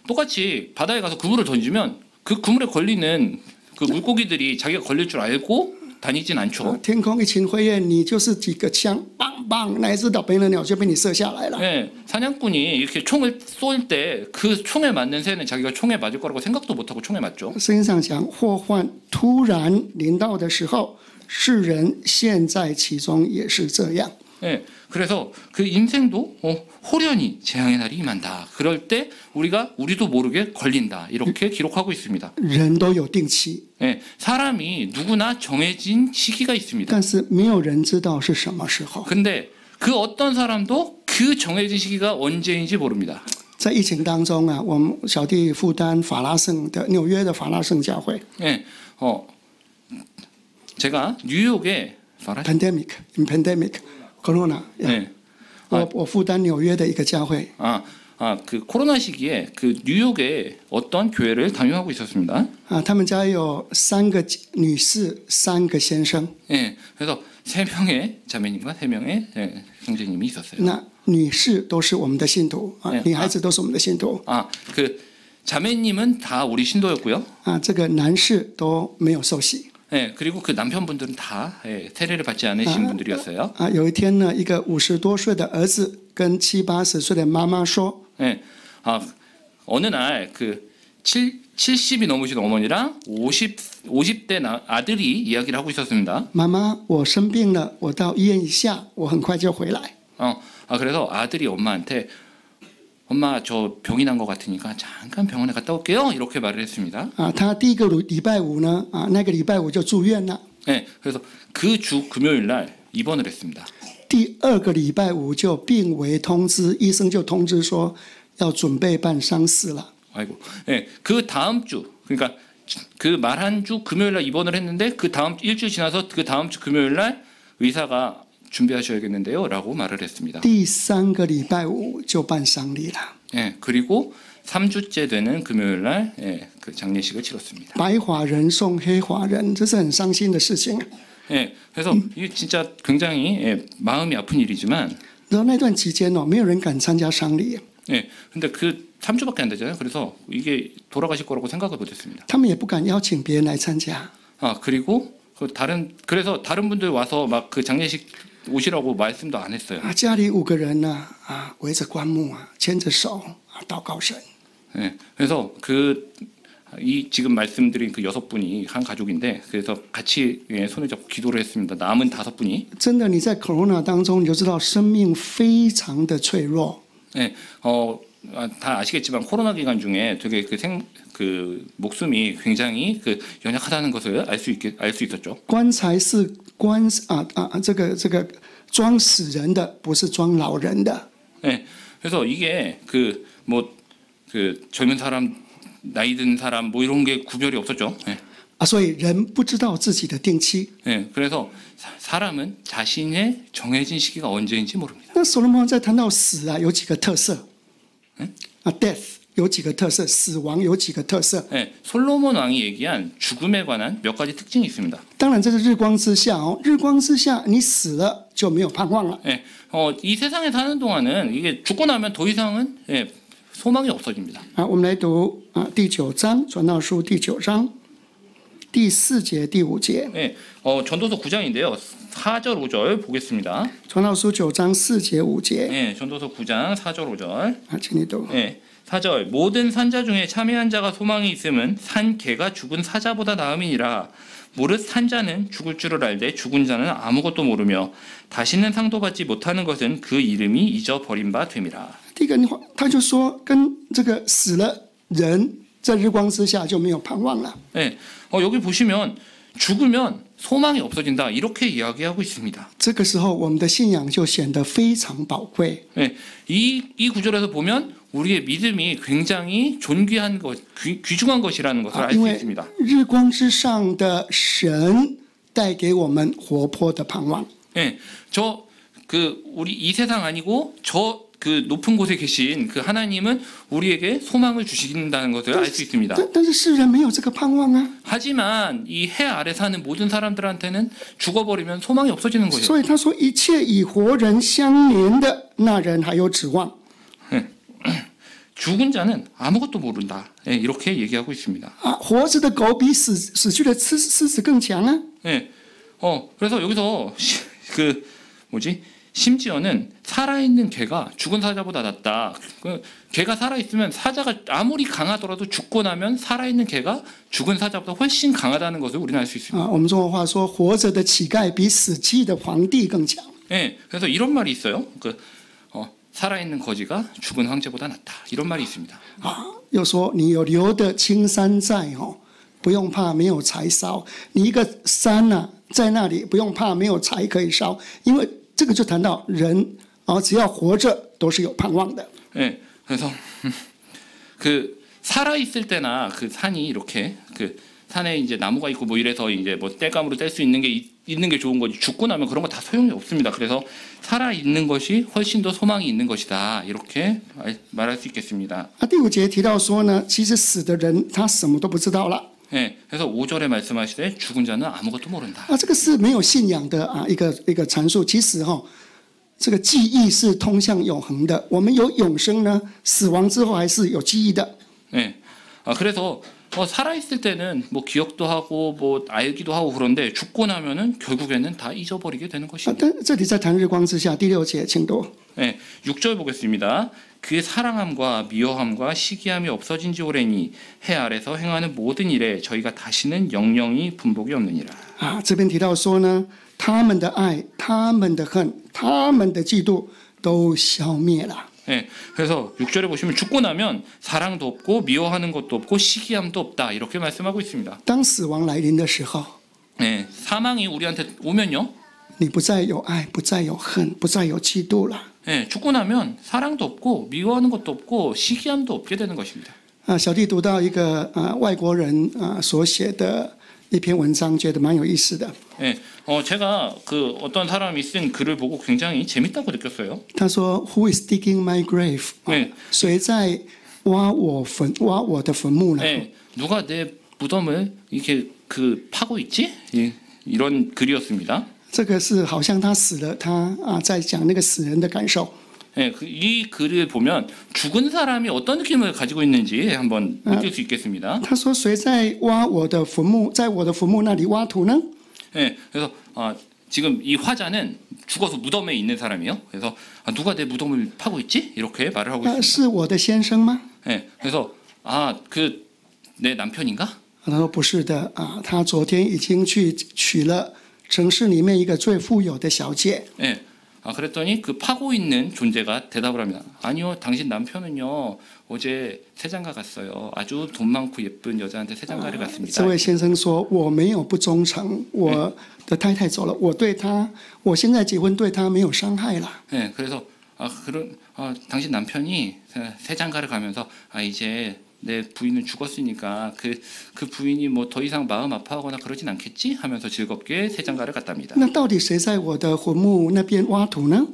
똑같이 바다에 가서 그물을 던지면 그 그물에 걸리는 그 물고기들이 자기가 걸릴 줄 알고 다니진 않죠. 天空一群灰雁，你就是几个枪，棒棒，哪一只倒霉的鸟就被你射下来了。 네, 사냥꾼이 이렇게 총을 쏠 때 그 총에 맞는 새는 자기가 총에 맞을 거라고 생각도 못하고 총에 맞죠. 圣经上讲，祸患突然临到的时候，世人陷在其中也是这样。 네, 그래서 그 인생도 호련히 재앙의 날이 임한다. 그럴 때 우리도 모르게 걸린다. 이렇게 기록하고 있습니다. 人都有定期， 네, 사람이 누구나 정해진 시기가 있습니다. 但是没有人知道是什么时候。 근데 그 어떤 사람도 그 정해진 시기가 언제인지 모릅니다. 在疫情当中啊，我们小弟负担法拉盛的纽约的法拉盛教会 네, 제가 뉴욕에 pandemic Corona， 네, 我负担纽约的一个教会。그 코로나 시기에 그 뉴욕의 어떤 교회를 담임하고 있었습니다. 他们家有3个女士，3个先生。 예, 그래서 3명의 자매님과 3명의 형제님이 있었어요. 那女士都是我们的信徒啊， 네. 女孩子都是我们的信徒 그 자매님은 다 우리 신도였고요. 啊。这个男士都没有受洗 예, 그리고 그 남편분들은 다 세례를 받지 않으신 분들이었어요. 啊。有一天呢，一个50多岁的儿子跟70、80岁的妈妈说 예, 어느 날 그 70이 넘으신 어머니랑 50대 아들이 이야기를 하고 있었습니다. 妈妈，我生病了，我到医院一下，我很快就回来。 그래서 아들이 엄마한테 엄마 저 병이 난 것 같으니까 잠깐 병원에 갔다 올게요. 이렇게 말을 했습니다. 啊，他第一个礼拜五呢，啊，那个礼拜五就住院了。 네, 그래서 그 주 금요일 날 입원을 했습니다. 第2个礼拜五就病危通知，医生就通知说要准备办丧事了。 아이고, 네, 그 다음 주 그러니까 그 말한 주 금요일 날 입원을 했는데 그 다음 일주일 지나서 그 다음 주 금요일 날 의사가 준비하셔야겠는데요라고 말을 했습니다. 第3个礼拜五就办丧礼了。 네, 그리고 3주째 되는 금요일 날 그 장례식을 치렀습니다. 白发人送黑发人，这是很伤心的事情。 예, 그래서 이게 진짜 굉장히 마음이 아픈 일이지만 然后那段期间没有人敢参加丧礼， 예, 근데 그 3주밖에 안 되잖아요. 그래서 이게 돌아가실 거라고 생각을 못했습니다. 他们也不敢邀请别人来参加。 그리고 그래서 다른 분들 와서 막 그 장례식 오시라고 말씀도 안 했어요. 啊，家里5个人呢，啊，围着棺木啊，牵着手啊，祷告神。 예, 그래서 이 지금 말씀드린 그 6분이 한 가족인데 그래서 같이 손을 잡고 기도를 했습니다. 남은 5분이. 真的，你在 corona 当中，你就知道生命非常的脆弱。 예, 다 아시겠지만 코로나 기간 중에 되게 그 목숨이 굉장히 그 연약하다는 것을 알 수 있었죠. 棺材是这个装死人的，不是装老人的。 네, 그래서 이게 그 젊은 사람, 나이 든 사람 뭐 이런 게 구별이 없었죠. 네. 所以人不知道自己的定期。 네, 그래서 사람은 자신의 정해진 시기가 언제인지 모릅니다. 那所罗门在谈到死有几个特色？ death 有几个特色？死亡有几个特色？ 네, 솔로몬 왕이 얘기한 죽음에 관한 몇 가지 특징이 있습니다. 当然，这是日光之下日光之下，你死了就没有盼望了。 네, 이 세상에 사는 동안은 이게 죽고 나면 더 이상은 소망이 없어집니다. 我们来读第9章传道书第9章第4节第5节。 네, 전도서 9장인데요. 4절 5절 보겠습니다. 传道书9章4节5节。 네, 전도서 9장 4절 5절. 请你读。 네, 4절 모든 산자 중에 참여한 자가 소망이 있음은 산 개가 죽은 사자보다 나음이니라. 무릇 산자는 죽을 줄을 알되 죽은 자는 아무것도 모르며 다시는 상도받지 못하는 것은 그 이름이 잊어버린 바 됨이라. 第一个，他就说，跟这个死了人在日光之下就没有盼望了。 네, 여기 보시면 죽으면 소망이 없어진다 이렇게 이야기하고 있습니다. 这个时候，我们的信仰就显得非常宝贵。 네, 이 구절에서 보면 우리의 믿음이 굉장히 존귀한 것, 귀중한 것이라는 것을 알 因 수 为 있습니다. 日光之上的神带给我们活泼的盼望。 네, 우리 이 세상 아니고 그 높은 곳에 계신 그 하나님은 우리에게 소망을 주신다는 것을 알 수 있습니다. 但是世人没有这个盼望啊， 하지만 이 해 아래 사는 모든 사람들한테는 죽어버리면 소망이 없어지는 거예요. 所以他说，一切与活人相连的那人还有指望。 죽은 자는 아무것도 모른다. 네, 이렇게 얘기하고 있습니다. 活着的狗比死去的狮子更强啊。 네, 그래서 여기서 심지어는 살아있는 개가 죽은 사자보다 낫다. 개가 살아있으면 사자가 아무리 강하더라도 죽고 나면 살아있는 개가 죽은 사자보다 훨씬 강하다는 것을 우리는 알 수 있습니다. 我们中国话说，活着的乞丐比死去的皇帝更强。 네, 그래서 이런 말이 있어요. 살아있는 거지가 죽은 황제보다 낫다. 이런 말이 있습니다. 又说你有留的青山在不用怕没有柴烧。你一个山在那里不用怕没有柴可以烧，因为这个就谈到人只要活着都是有盼望的。 네, 그래서 살아 있을 때나 그 산이 이렇게 그 산에 이제 나무가 있고 뭐 이래서 이제 뭐 땔감으로 뗄 수 있는 게 있는 게 좋은 거지 죽고 나면 그런 거 다 소용이 없습니다. 그래서 살아 있는 것이 훨씬 더 소망이 있는 것이다. 이렇게 말할 수 있겠습니다. 第5节提到说呢，其实死的人他什么都不知道了。 네, 그래서 5절에 말씀하시되 죽은 자는 아무것도 모른다. 这个是没有信仰的一个阐述。其实这个记忆是通向永恒的。我们有永生呢，死亡之后还是有记忆的。 네, 그래서 살아 있을 때는 뭐 기억도 하고 뭐 알기도 하고 그런데 죽고 나면은 결국에는 다 잊어버리게 되는 것입니다. 但这里在谈日光之下，第6节，请读。 네, 6절 보겠습니다. 그 사랑함과 미워함과 시기함이 없어진 지 오래니 해 아래서 행하는 모든 일에 저희가 다시는 영영이 분복이 없느니라. 这边提到说呢，他们的爱、他们的恨、他们的嫉妒都消灭了。 네, 그래서 6절에 보시면 죽고 나면 사랑도 없고 미워하는 것도 없고 시기함도 없다 이렇게 말씀하고 있습니다. 当死亡来临的时候， 네, 사망이 우리한테 오면요. 你不再有爱，不再有恨，不再有嫉妒了。 네, 죽고 나면 사랑도 없고 미워하는 것도 없고 시기함도 없게 되는 것입니다. 小弟读到一个外国人所写的一篇文章，觉得蛮有意思的。 네, 제가 그 어떤 사람이 쓴 글을 보고 굉장히 재밌다고 느꼈어요. 他说 ，Who is digging my grave？ 네. 谁在挖我的坟墓呢？ 네, 누가 내 무덤을 이렇게 그 파고 있지? 이런 글이었습니다. 这个是好像他死了，他在讲那个死人的感受。 네, 이 글을 보면 죽은 사람이 어떤 느낌을 가지고 있는지 한번 느낄 수 있겠습니다. 他说：“谁在挖我的坟墓，在我的坟墓那里挖土呢？” 네, 그래서 지금 이 화자는 죽어서 무덤에 있는 사람이에요. 그래서 누가 내 무덤을 파고 있지? 이렇게 말을 하고 있습니다. 是我的先生吗？ 네, 그래서 그 내 남편인가? 他说：“不是的，他昨天已经去娶了城市里面一个最富有的小姐。” 네. 그랬더니 그 파고 있는 존재가 대답을 합니다. 아니요, 당신 남편은요 어제 세장가 갔어요. 아주 돈 많고 예쁜 여자한테 세장가를 갔습니다. 这位先生说：“我没有不忠诚，我的太太走了，我对她，我现在结婚对她没有伤害了。” 네, 그래서 당신 남편이 세장가를 가면서 이제 내 부인은 죽었으니까 그 부인이 뭐 더 이상 마음 아파하거나 그러진 않겠지 하면서 즐겁게 세장가를 갔답니다. 那到底谁在我的坟墓那边挖土呢？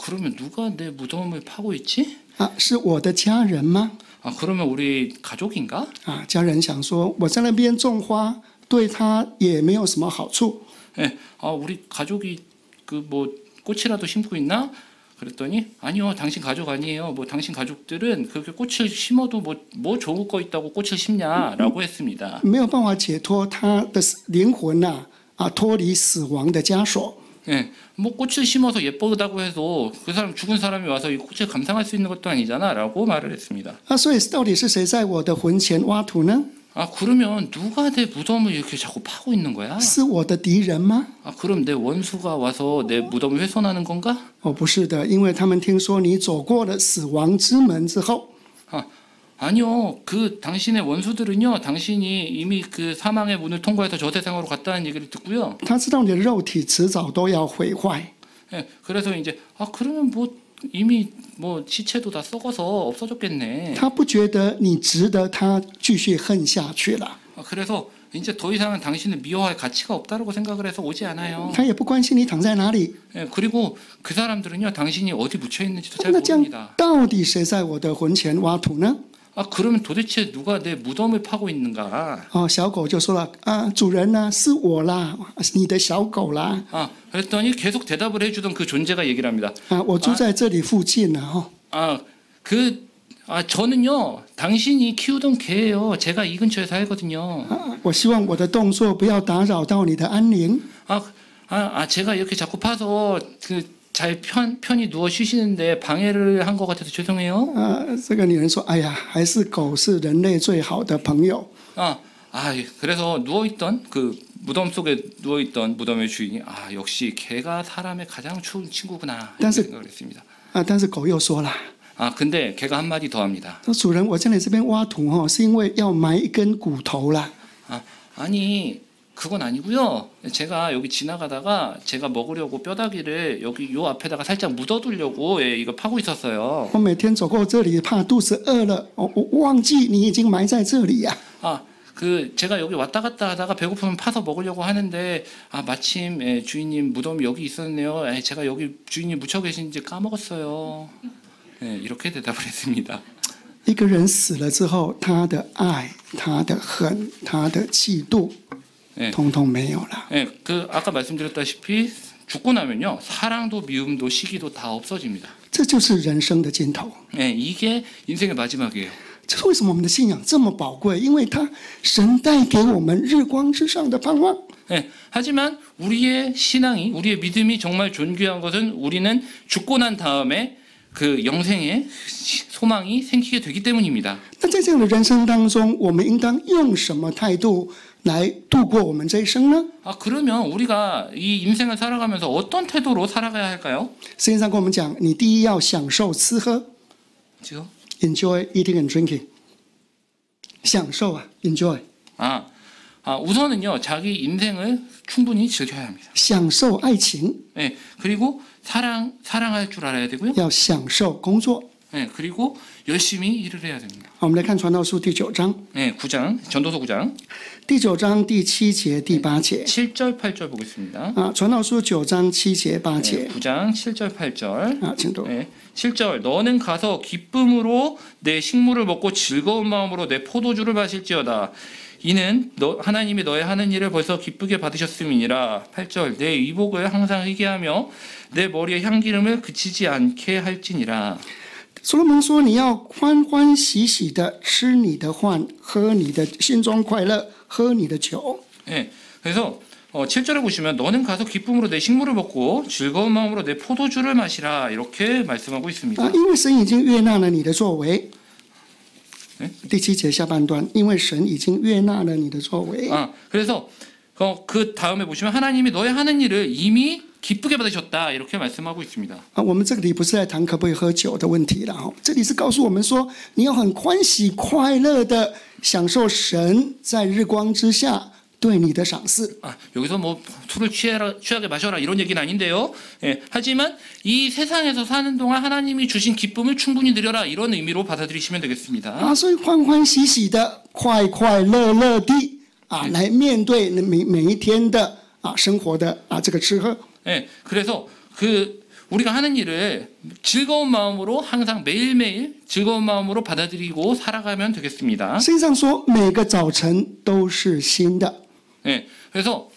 그러면 누가 내 무덤을 파고 있지? 是我的家人吗？ 그러면 우리 가족인가? 家人想说，我在那边种花，对他也没有什么好处。 네, 우리 가족이 그 뭐 꽃이라도 심고 있나? 그랬더니 아니요, 당신 가족 아니에요. 뭐 당신 가족들은 그렇게 꽃을 심어도 뭐 좋은 거 있다고 꽃을 심냐라고 했습니다. 没有办法解脱他的灵魂脱离死亡的枷锁。 네, 뭐 꽃을 심어서 예쁘다고 해서 그 사람 죽은 사람이 와서 이 꽃을 감상할 수 있는 것도 아니잖아라고 말을 했습니다. 所以到底是谁在我的坟前挖土呢？ 그러면 누가 내 무덤을 이렇게 자꾸 파고 있는 거야? 是我的敌人吗？ 그럼 내 원수가 와서 내 무덤을 훼손하는 건가? 不是的，因为他们听说你走过了死亡之门之后， 아니요, 그 당신의 원수들은요, 당신이 이미 그 사망의 문을 통과해서 저 세상으로 갔다는 얘기를 듣고요. 他知道你的肉体迟早都要毁坏。 네, 그래서 이제 그러면 뭐 이미 뭐 시체도 다 썩어서 없어졌겠네. 他不觉得你值得他继续恨下去了。 그래서 이제 더 이상은 당신을 미워할 가치가 없다고 생각을 해서 오지 않아요. 他也不关心你躺在哪里。 네, 그리고 그 사람들은요, 당신이 어디 묻혀 있는지도 잘 那这样 모릅니다. 到底谁在我的坟前挖土呢？ 그러면 도대체 누가 내 무덤을 파고 있는가? 小狗就说了主人呢、是我啦，你的小狗啦。 그랬더니 계속 대답을 해주던 그 존재가 얘기를 합니다. 我住在这里附近呢。 저는요, 당신이 키우던 개예요. 제가 이 근처에 살거든요. 我希望我的动作不要打扰到你的安宁。 제가 이렇게 자꾸 파서 잘 편히 누워 쉬시는데 방해를 한 것 같아서 죄송해요. 这个女人说：“哎呀，还是狗是人类最好的朋友。” 그래서 누워있던 그 무덤 속에 누워있던 무덤의 주인이 역시 개가 사람의 가장 좋은 친구구나 이렇게 생각을 했습니다. 但是狗又说了。 근데 개가 한마디 더 합니다. 说主人，我在你这边挖土是因为要埋一根骨头啦。 아니 그건 아니고요. 제가 여기 지나가다가 제가 먹으려고 뼈다귀를 여기 요 앞에다가 살짝 묻어두려고 이거 파고 있었어요. 我每天走过这里，怕肚子饿了，我忘记你已经埋在这里呀。 제가 여기 왔다 갔다 하다가 배고프면 파서 먹으려고 하는데 마침 주인님 무덤이 여기 있었네요. 제가 여기 주인님 묻혀 계신지 까먹었어요. 이렇게 대답을 했습니다. 一个人死了之后，他的爱、他的恨、他的嫉妒， 通通没有了。 아까 말씀드렸다시피 죽고 나면요 사랑도 미움도 시기도 다 없어집니다. 这就是人生的尽头。 이게 인생의 마지막이에요. 这是为什么我们的信仰这么宝贵？因为神带给我们日光之上的盼望。 하지만 우리의 신앙이 우리의 믿음이 정말 존귀한 것은 우리는 죽고 난 다음에 그 영생의 소망이 생기게 되기 때문입니다. 那在这样的人生当中，我们应当用什么态度来度过我们这一生呢？ 그러면 우리가 이 인생을 살아가면서 어떤 태도로 살아가야 할까요? 圣经上跟我们讲，你第一要享受吃喝 ，enjoy eating and drinking， 享受啊 ，enjoy。 우선은요 자기 인생을 충분히 즐겨야 합니다. 享受爱情， 그리고 사랑할 줄 알아야 되고요. 要享受工作。 그리고 열심히 일을 해야 됩니다. 我们来看传道书第9章， 9장 전도서 9장 第9章第7节、第8节。 7절 8절 보겠습니다. 传道书9章7节、8节。 9장 7절 8절. 请读。 7절 너는 가서 기쁨으로 내 식물을 먹고 즐거운 마음으로 내 포도주를 마실지어다. 이는 하나님이 너의 하는 일을 벌써 기쁘게 받으셨음이니라. 8절 내 의복을 항상 희게하며 내 머리에 향기름을 그치지 않게 할지니라. 所罗门说：“你要欢欢喜喜的吃你的饭，喝你的心中快乐，喝你的酒。” 그래서 7절에 보시면 너는 가서 기쁨으로 내 식물을 먹고 즐거운 마음으로 내 포도주를 마시라 이렇게 말씀하고 있습니다. 因为神已经悦纳了你的作为。第7节下半段，因为神已经悦纳了你的作为。 그래서 그 다음에 보시면 하나님이 너의 하는 일을 이미 기쁘게 받으셨다 이렇게 말씀하고 있습니다. 我们这里不是在谈可不可以喝酒的问题了，这里是告诉我们说，你要很欢喜快乐的享受神在日光之下对你的赏赐。 여기서 뭐 술을 취하게 마셔라 이런 얘기는 아닌데요. 하지만 이 세상에서 사는 동안 하나님이 주신 기쁨을 충분히 누려라 이런 의미로 받아들이시면 되겠습니다. 所以欢欢喜喜的、快快乐乐地来面对每一天的生活的这个吃喝。 그래서 우리가 하는 일을 즐거운 마음으로 항상 매일매일 즐거운 마음으로 받아들이고 살아가면 되겠습니다. 圣经上说，每个早晨都是新的。 그래서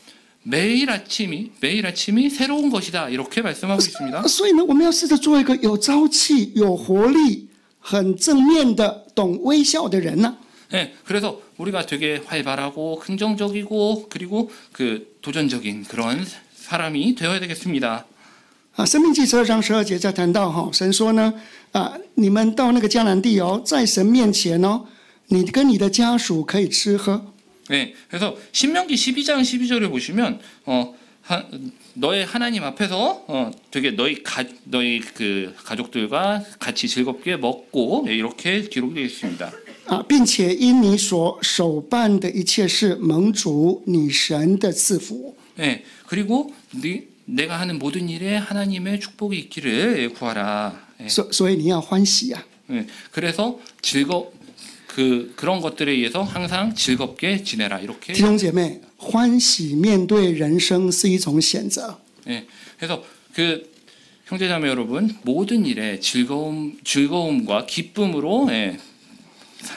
매일 아침이 새로운 것이다 이렇게 말씀하고 있습니다. 所以呢，我们要试着做一个有朝气、有活力、很正面的、懂微笑的人呢。 그래서 우리가 되게 활발하고 긍정적이고 그리고 도전적인 그런 사람이 되어야 되겠습니다. 申命记12章12节在谈到神说呢，你们到那个迦南地在神面前你跟你的家属可以吃喝。 그래서 신명기 12장 12절을 보시면 너의 하나님 앞에서 되게 너희 그 가족들과 같이 즐겁게 먹고 이렇게 기록이 되어 있습니다. 并且因你所手办的一切事蒙主你神的赐福。 그리고 내가 하는 모든 일에 하나님의 축복이 있기를 구하라. 所以你要欢喜啊。 그래서 그런 것들에 의해서 항상 즐겁게 지내라 이렇게. 弟兄姐妹，欢喜面对人生是一种选择。 그래서 형제자매 여러분 모든 일에 즐거움과 기쁨으로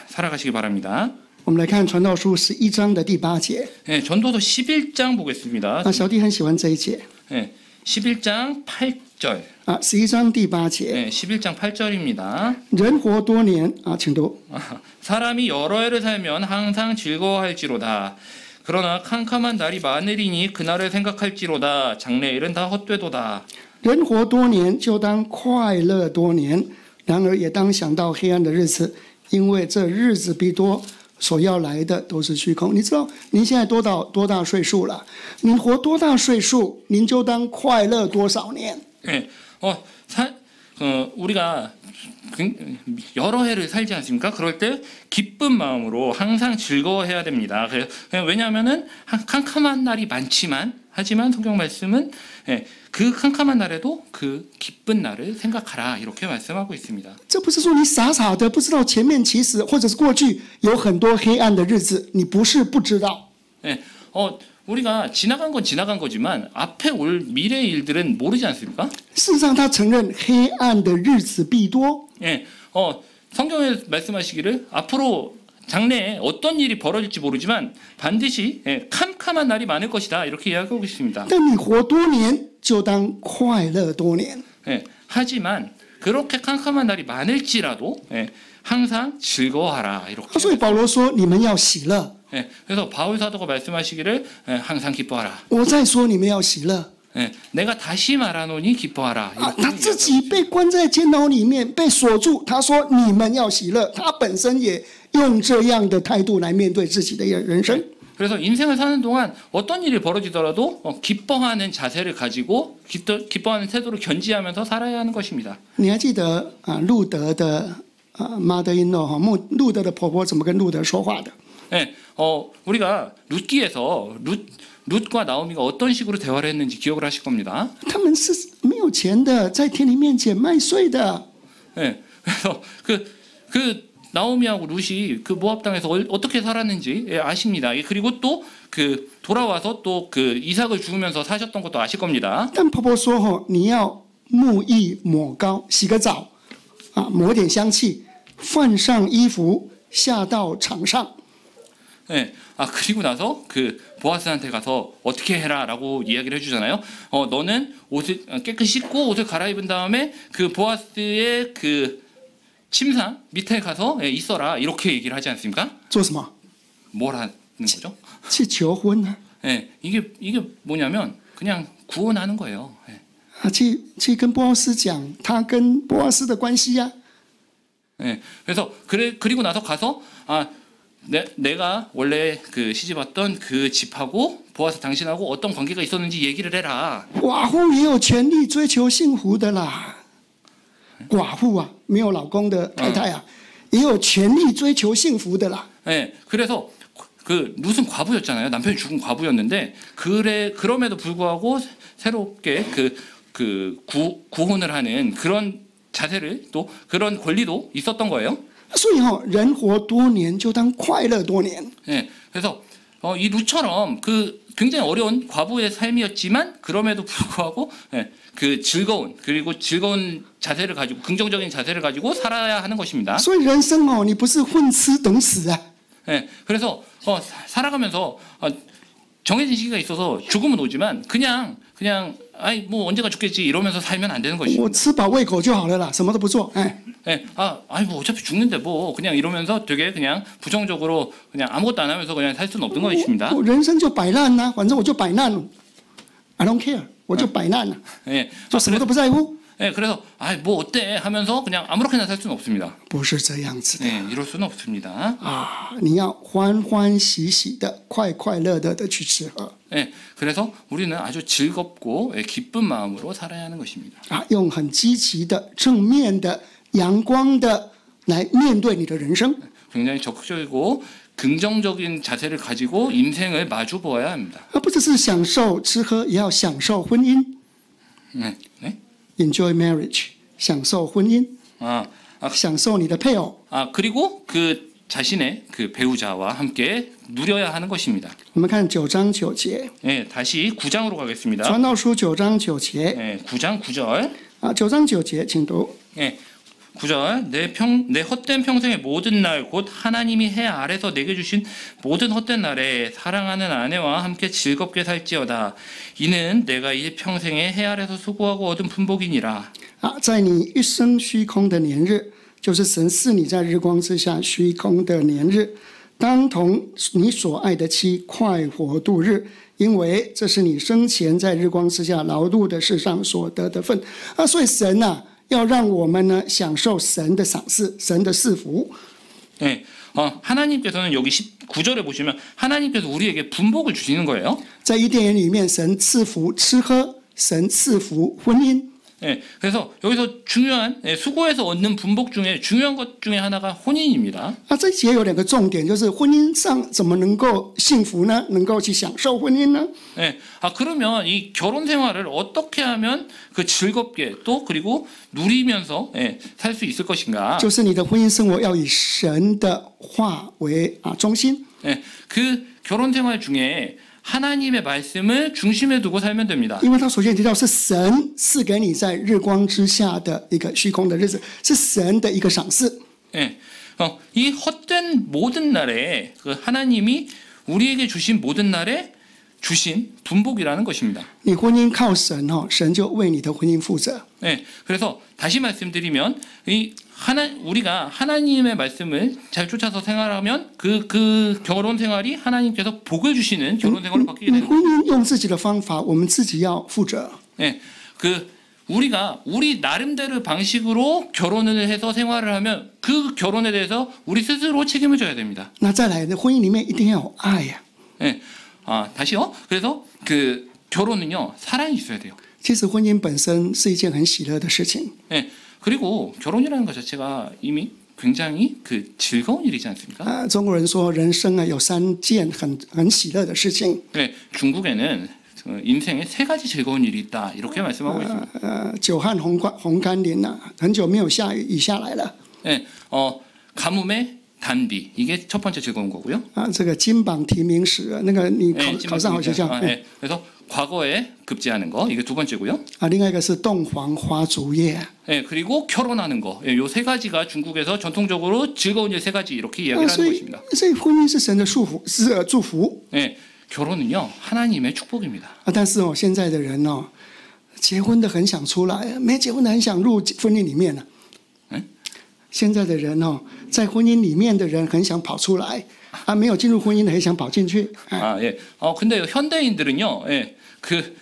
살아가시기 바랍니다. 我们来看传道书11章的第8节。 전도서 11장 보겠습니다. 小弟很喜欢这一节。 11장 8절. 11章第8节。 11장 8절입니다. 人活多年请读。 사람이 여러 해를 살면 항상 즐거워할지로다. 그러나 캄캄한 날이 많으리니 그날을 생각할지로다. 장래일은 다 헛되도다. 人活多年就当快乐多年，然而也当想到黑暗的日子，因为这日子必多，所要来的都是虚空。你知道您现在多大岁数了？您活多大岁数，您就当快乐多少年。 우리가 여러 해를 살지 않습니까? 그럴 때 기쁜 마음으로 항상 즐거워해야 됩니다. 왜냐하면은 캄캄한 날이 많지만 하지만 성경 말씀은 그 캄캄한 날에도 그 기쁜 날을 생각하라 이렇게 말씀하고 있습니다. 这不是说你傻傻的不知道前面其实或者是过去有很多黑暗的日子，你不是不知道。 우리가 지나간 건 지나간 거지만 앞에 올 미래의 일들은 모르지 않습니까? 事实上，他承认黑暗的日子必多。 성경에 말씀하시기를 앞으로 장래에 어떤 일이 벌어질지 모르지만 반드시 캄캄한 날이 많을 것이다 이렇게 이야기하고 있습니다. 但你活多年，就当快乐多年。 하지만 그렇게 캄캄한 날이 많을지라도 항상 즐거워하라 이렇게. 所以保罗说：“你们要喜乐。” 그래서 바울 사도가 말씀하시기를 항상 기뻐하라. 我再说，你们要喜乐。 내가 다시 말하노니 기뻐하라. 他自己被关在监牢里面，被锁住。他说：“你们要喜乐。”他本身也用这样的态度来面对自己的人生。 그래서 인생을 사는 동안 어떤 일이 벌어지더라도 기뻐하는 자세를 가지고 기뻐하는 태도를 견지하면서 살아야 하는 것입니다. 你还记得路德的mother-in-law 路德的婆婆怎么跟路德说话的？ 우리가 룻기에서 룻과 나오미가 어떤 식으로 대화를 했는지 기억을 하실 겁니다. 他们是没有钱的，在天里面捡麦穗的。 그래서 그 나오미하고 룻이 그 모압 땅에서 어떻게 살았는지 아십니다. 그리고 또 그 돌아와서 또 그 이삭을 죽으면서 사셨던 것도 아실 겁니다. 但婆婆说：“你要沐浴抹膏，洗个澡，抹点香气，换上衣服，下到场上。” 그리고 나서 그 보아스한테 가서 어떻게 해라라고 이야기를 해주잖아요. 너는 옷을 깨끗이 씻고 옷을 갈아입은 다음에 그 보아스의 그 침상 밑에 가서 있어라 이렇게 얘기를 하지 않습니까? 做什么？ 뭘 하는 거죠? 去求婚啊！ 이게 뭐냐면 그냥 구원하는 거예요. 去跟波阿斯讲他跟波阿斯的关系呀。 그래서 그리고 나서 가서 내가 원래 그 시집왔던 그 집하고 보아스 당신하고 어떤 관계가 있었는지 얘기를 해라. 寡妇也有权利追求幸福的啦。寡妇啊，没有老公的太太啊，也有权利追求幸福的啦。 그래서 그 룻은 과부였잖아요. 남편이 죽은 과부였는데 그럼에도 불구하고 새롭게 그 구혼을 하는 그런 자세를 또 그런 권리도 있었던 거예요. 所以人活多年就当快乐多年。 그래서 이 룻처럼 그 굉장히 어려운 과부의 삶이었지만 그럼에도 불구하고 그 그리고 즐거운 자세를 가지고 긍정적인 자세를 가지고 살아야 하는 것입니다. 所以人生你不是混吃等死啊。 그래서 살아가면서 정해진 시기가 있어서 죽음은 오지만 그냥 뭐 언제가 죽겠지 이러면서 살면 안 되는 我 것입니다. 吃饱胃口就好了啦，什么都不做。 뭐 어차피 죽는데 뭐 그냥 이러면서 되게 그냥 부정적으로 그냥 아무것도 안 하면서 그냥 살 수는 없는 것입니다. 我人生就摆烂啦，反正我就摆烂 ，I don't care， 我就摆烂了， 就什么都不在乎。 그래서 뭐 어때 하면서 그냥 아무렇게나 살 수는 없습니다. 不是这样子的 이럴 수는 없습니다. 你要欢欢喜喜的、快快乐乐的去吃喝 그래서 우리는 아주 즐겁고 기쁜 마음으로 살아야 하는 것입니다. 用很积极的、正面的、阳光的来面对你的人生。 굉장히 적극적이고 긍정적인 자세를 가지고 인생을 마주 보아야 합니다. 不只是享受吃喝，也要享受婚姻。 네. Enjoy marriage， 享受婚姻， 享受你的配偶。 그리고 그 자신의 그 배우자와 함께 누려야 하는 것입니다. 我们看9章9节， 다시 9장으로 가겠습니다. 传道书9章9节， 9장 9절. 9章9节，请读。 9절 내 헛된 평생의 모든 날 곧 하나님이 해 아래서 내게 주신 모든 헛된 날에 사랑하는 아내와 함께 즐겁게 살지어다. 이는 내가 이 평생에 해 아래서 수고하고 얻은 분복이니라. 在你一生虚空的年日，就是神赐你在日光之下虚空的年日，当同你所爱的妻快活度日，因为这是你生前在日光之下劳碌的事上所得的份。所以神要让我们呢享受神的赏赐，神的赐福。 하나님께서는 여기 19절에 보시면 하나님께서 우리에게 분복을 주시는 거예요. 在伊甸园里面，神赐福吃喝，神赐福婚姻。 예, 그래서 여기서 중요한 수고해서 얻는 분복 중에 중요한 것 중에 하나가 혼인입니다. 这节有两个重点，就是婚姻上怎么能够幸福呢？能够去享受婚姻呢？ 예, 그러면 이 결혼 생활을 어떻게 하면 그 즐겁게 또 그리고 누리면서 살 수 있을 것인가? 就是你的婚姻生活要以神的话为中心。 예, 그 결혼 생활 중에 하나님의 말씀을 중심에 두고 살면 됩니다. 因为他首先提到是神赐给你在日光之下的一个虚空的日子，是神的一个赏赐。 예, 이 헛된 모든 날에 그 하나님이 우리에게 주신 모든 날에 주신 분복이라는 것입니다. 你婚姻靠神神就为你的婚姻负责。 네, 그래서 다시 말씀드리면 우리가 하나님의 말씀을 잘 쫓아서 생활하면 그 결혼 생활이 하나님께서 복을 주시는 결혼 생활을 받게 你 되는 婚姻用自己的方法，我们自己要负责。 네, 우리가 우리 나름대로 방식으로 결혼을 해서 생활을 하면 그 결혼에 대해서 우리 스스로 책임을 져야 됩니다. 那再来呢，婚姻里面一定要有爱呀。 네, 다시요. 그래서 그 결혼은요 사랑이 있어야 돼요. 其实婚姻本身是一件很喜乐的事情。 네, 그리고 결혼이라는 것 자체가 이미 굉장히 그 즐거운 일이지 않습니까? 中国人说人生有3件很喜乐的事情。 네, 중국에는 인생에 3가지 즐거운 일이 있다 이렇게 말씀하고 있습니다. 久旱红甘霖很久没有下雨，雨下来了。 네, 가뭄의 단비 이게 첫 번째 즐거운 거고요. 这个金榜题名时，那个你 네, 考上好学校。 네, 그래서 과거에 급제하는 거 이게 두 번째고요. 另外一个是洞房花烛夜。 네, 그리고 결혼하는 거. 요 3가지가 중국에서 전통적으로 즐거운 일 3가지 이렇게 이야기를 하는 것입니다. 所以婚姻是神的祝福，是祝福。 네, 결혼은요 하나님의 축복입니다. 但是现在的人结婚的很想出来，没结婚的很想入婚姻里面呢。 现在的人在婚姻里面的人很想跑出来，没有进入婚姻的很想跑进去。 예. 근데 현대인들은요, 그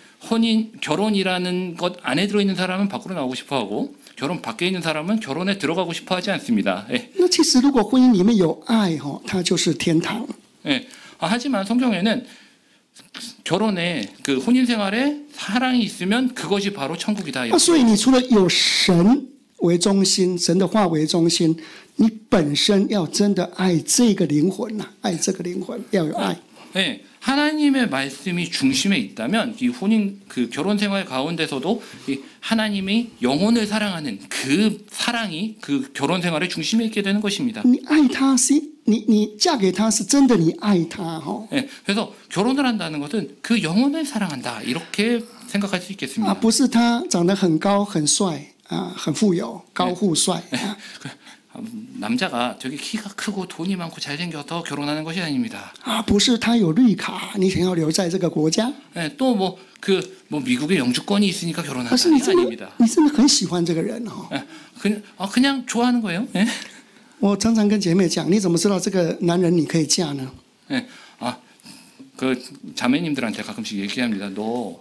결혼이라는 것 안에 들어있는 사람은 밖으로 나오고 싶어하고 결혼 밖에 있는 사람은 결혼에 들어가고 싶어하지 않습니다. 예. 那其实如果婚姻里面有爱它就是天堂。 예. 하지만 성경에는 결혼에 그 혼인 생활에 사랑이 있으면 그것이 바로 천국이다. 所以你除了有神为中心，神的话为中心，你本身要真的爱这个灵魂爱这个灵魂要有爱。 네, 하나님의 말씀이 중심에 있다면 이 혼인 그 결혼 생활 가운데서도 이 하나님이 영혼을 사랑하는 그 사랑이 그 결혼 생활의 중심에 있게 되는 것입니다. 你爱他是你嫁给他是真的你爱他네, 그래서 결혼을 한다는 것은 그 영혼을 사랑한다 이렇게 생각할 수 있겠습니다. 不是他长得很高很帅很富有高富帅。 남자가 되게 키가 크고 돈이 많고 잘생겨서 결혼하는 것이 아닙니다. 不是他有绿卡，你想要留在这个国家。 네, 또 뭐 미국의 영주권이 있으니까 결혼하는 게 아닙니다. 你真的很喜欢这个人그냥 좋아하는 거예요. 네? 我常常跟姐妹讲，你怎么知道这个男人你可以嫁呢？ 네, 그 자매님들한테 가끔씩 얘기합니다. 너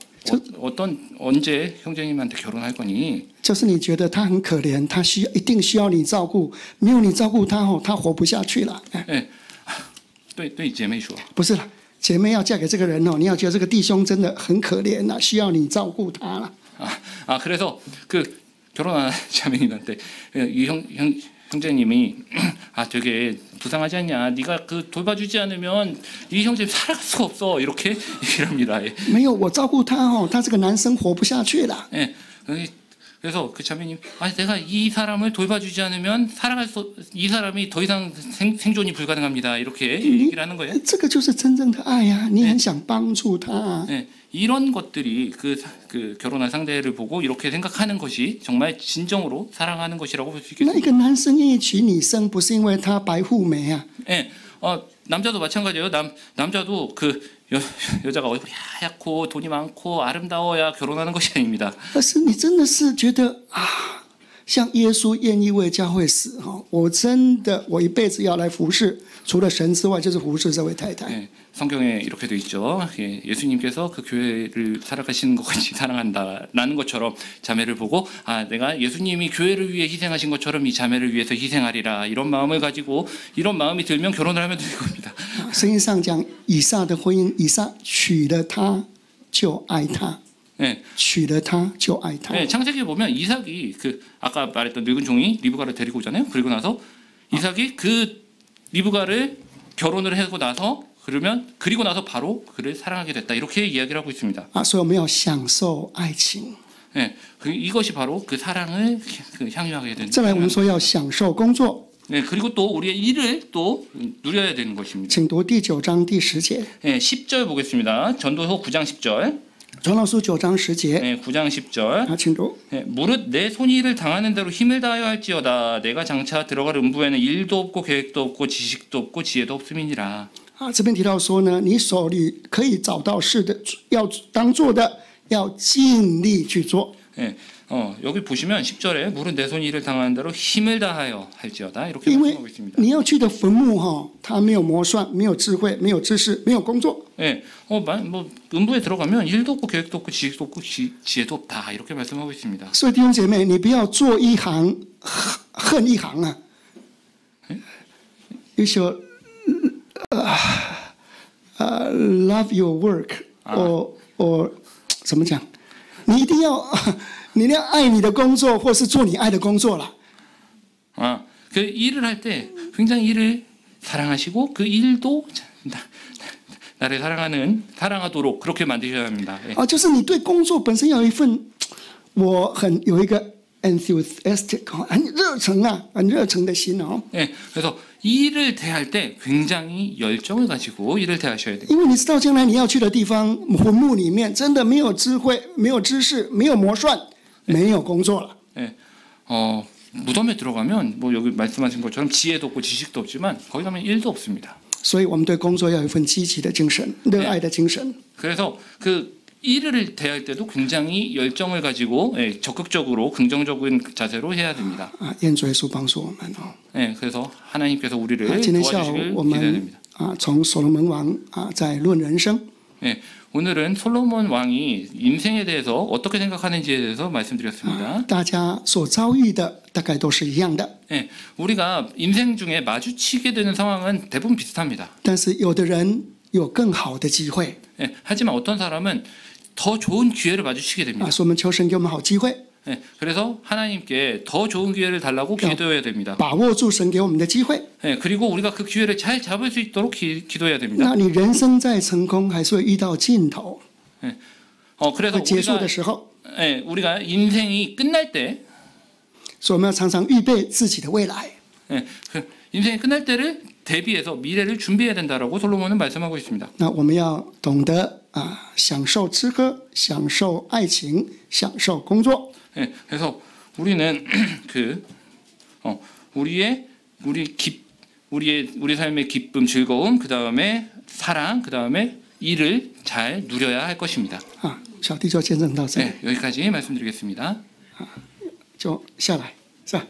언제 형제님한테 결혼할 거니? 就是你觉得他很可怜，他一定需要你照顾，没有你照顾他他活不下去了。 네, 对姐妹说，不是了，姐妹要嫁给这个人你要觉得这个弟兄真的很可怜需要你照顾他了。 그래서 그 결혼한 자매님한테 이 형제님이 되게 부상하지 않냐? 네가 그 돌봐주지 않으면 이 형제 살아갈 수가 없어 이렇게 얘기를 합니다. 没有我照顾他他这个男生活不下去了。 예, 그래서 그 자매님, 내가 이 사람을 돌봐주지 않으면 이 사람이 더 이상 생존이 불가능합니다. 이렇게 얘기를 하는 거예요. 这个就是真正的爱呀，你很想帮助他。 네, 이런 것들이 그 결혼한 상대를 보고 이렇게 생각하는 것이 정말 진정으로 사랑하는 것이라고 볼 수 那一 있겠습니다. 个男生愿意娶女生，不是因为他白富美 네, 남자도 마찬가지예요. 남자도 그 여자가 얼굴이 하얗고 돈이 많고 아름다워야 결혼하는 것이 아닙니다. 而是你真的是觉得像耶稣愿意为教会死我真的我一辈子要来服侍，除了神之外就是服侍这位太太。 네, 성경에 이렇게 돼 있죠. 예수님께서 그 교회를 살아가시는 것 같이 사랑한다라는 것처럼 자매를 보고 내가 예수님이 교회를 위해 희생하신 것처럼 이 자매를 위해서 희생하리라 이런 마음을 가지고 이런 마음이 들면 결혼을 하면 되는 겁니다. 圣经上讲以撒的婚姻，以撒娶了她就爱她。 네. 娶了她就爱她。 네, 창세기에 보면 이삭이 그 아까 말했던 늙은 종이 리브가를 데리고 오잖아요. 그리고 나서 이삭이 그 리브가를 결혼을 하고 나서 그리고 나서 바로 그를 사랑하게 됐다. 이렇게 이야기를 하고 있습니다. 所以我们要享受爱情。 네, 이것이 바로 그 사랑을 향유하게 되는. 再来，我们说要享受工作， 네, 그리고 또 우리의 일을 또 누려야 되는 것입니다. 请读第9章第10节。 네, 10절 보겠습니다. 전도서 9장 10절. 传道书9章10节。 네, 9장 10절. 请读。 네, 무릇 내 손이 일을 당하는 대로 힘을 다하여 할지어다. 내가 장차 들어갈 음부에는 일도 없고 계획도 없고 지식도 없고 지혜도 없음이니라. 这边提到说呢，你手里可以找到事的，要当做的，要尽力去做。 네, 여기 보시면 10절에 무릇 내 손이 일을 당하는 대로 힘을 다하여 할지어다. 이렇게 因为 말씀하고 있습니다. 你要去的坟墓它没有魔算，没有智慧，没有知识，没有工作。 네, 뭐 음부에 들어가면 일도 없고 계획도 없고 지식도 없고 지혜도 없다. 이렇게 말씀하고 있습니다. 所以弟兄姐妹，你不要做一行恨一行啊。You should love your work or 怎么讲？你一定要爱你的工作，或是做你爱的工作了。 그 일을 할 때 굉장히 일을 사랑하시고 그 일도 나를 사랑하도록 그렇게 만드셔야 합니다. 예. 就是你对工作本身要有一份，有一个 enthusiastic 很热忱啊，很热忱的心哦。 예, 그래서 일을 대할 때 굉장히 열정을 가지고 일을 대하셔야 돼요. 因为你知道将来你要去的地方，坟墓里面真的没有智慧、没有知识、没有魔算、没有工作了。 예, 무덤에 들어가면 뭐 여기 말씀하신 것처럼 지혜도 없고 지식도 없지만 거기 가면 일도 없습니다. 所以我们对工作要有一份积极的精神、热爱的精神。 그래서 그 일을 대할 때도 굉장히 열정을 가지고 적극적으로 긍정적인 자세로 해야 됩니다. 愿主耶稣帮助我们哦。 네, 그래서 하나님께서 우리를 今天下午 도와주시길 我 기대야 们 됩니다. 从所罗门王在论人生。 네, 오늘은 솔로몬 왕이 인생에 대해서 어떻게 생각하는지에 대해서 말씀드렸습니다. 大家所遭遇的大概都是一样的， 네, 우리가 인생 중에 마주치게 되는 상황은 대부분 비슷합니다. 但是有的人有更好的机会 네, 하지만 어떤 사람은 더 좋은 기회를 마주치게 됩니다. 所以我们求神给我们好机会， 네, 그래서 하나님께 더 좋은 기회를 달라고 기도해야 됩니다. 把握住神给我们的机会。 네, 그리고 우리가 그 기회를 잘 잡을 수 있도록 기도해야 됩니다. 那你人生再成功，还是会遇到尽头， 그래서 会结束的时候， 우리가 인생이 끝날 때 所以我们要常常预备自己的未来。 그 인생이 끝날 때를 대비해서 미래를 준비해야 된다라고 솔로몬은 말씀하고 있습니다. 那我们要懂得享受吃喝，享受爱情，享受工作。 그래서 우리는 우리 삶의 기쁨, 즐거움, 그 다음에 사랑, 그 다음에 일을 잘 누려야 할 것입니다. 小弟就见证到这里， 여기까지 말씀드리겠습니다. 就下来，是吧？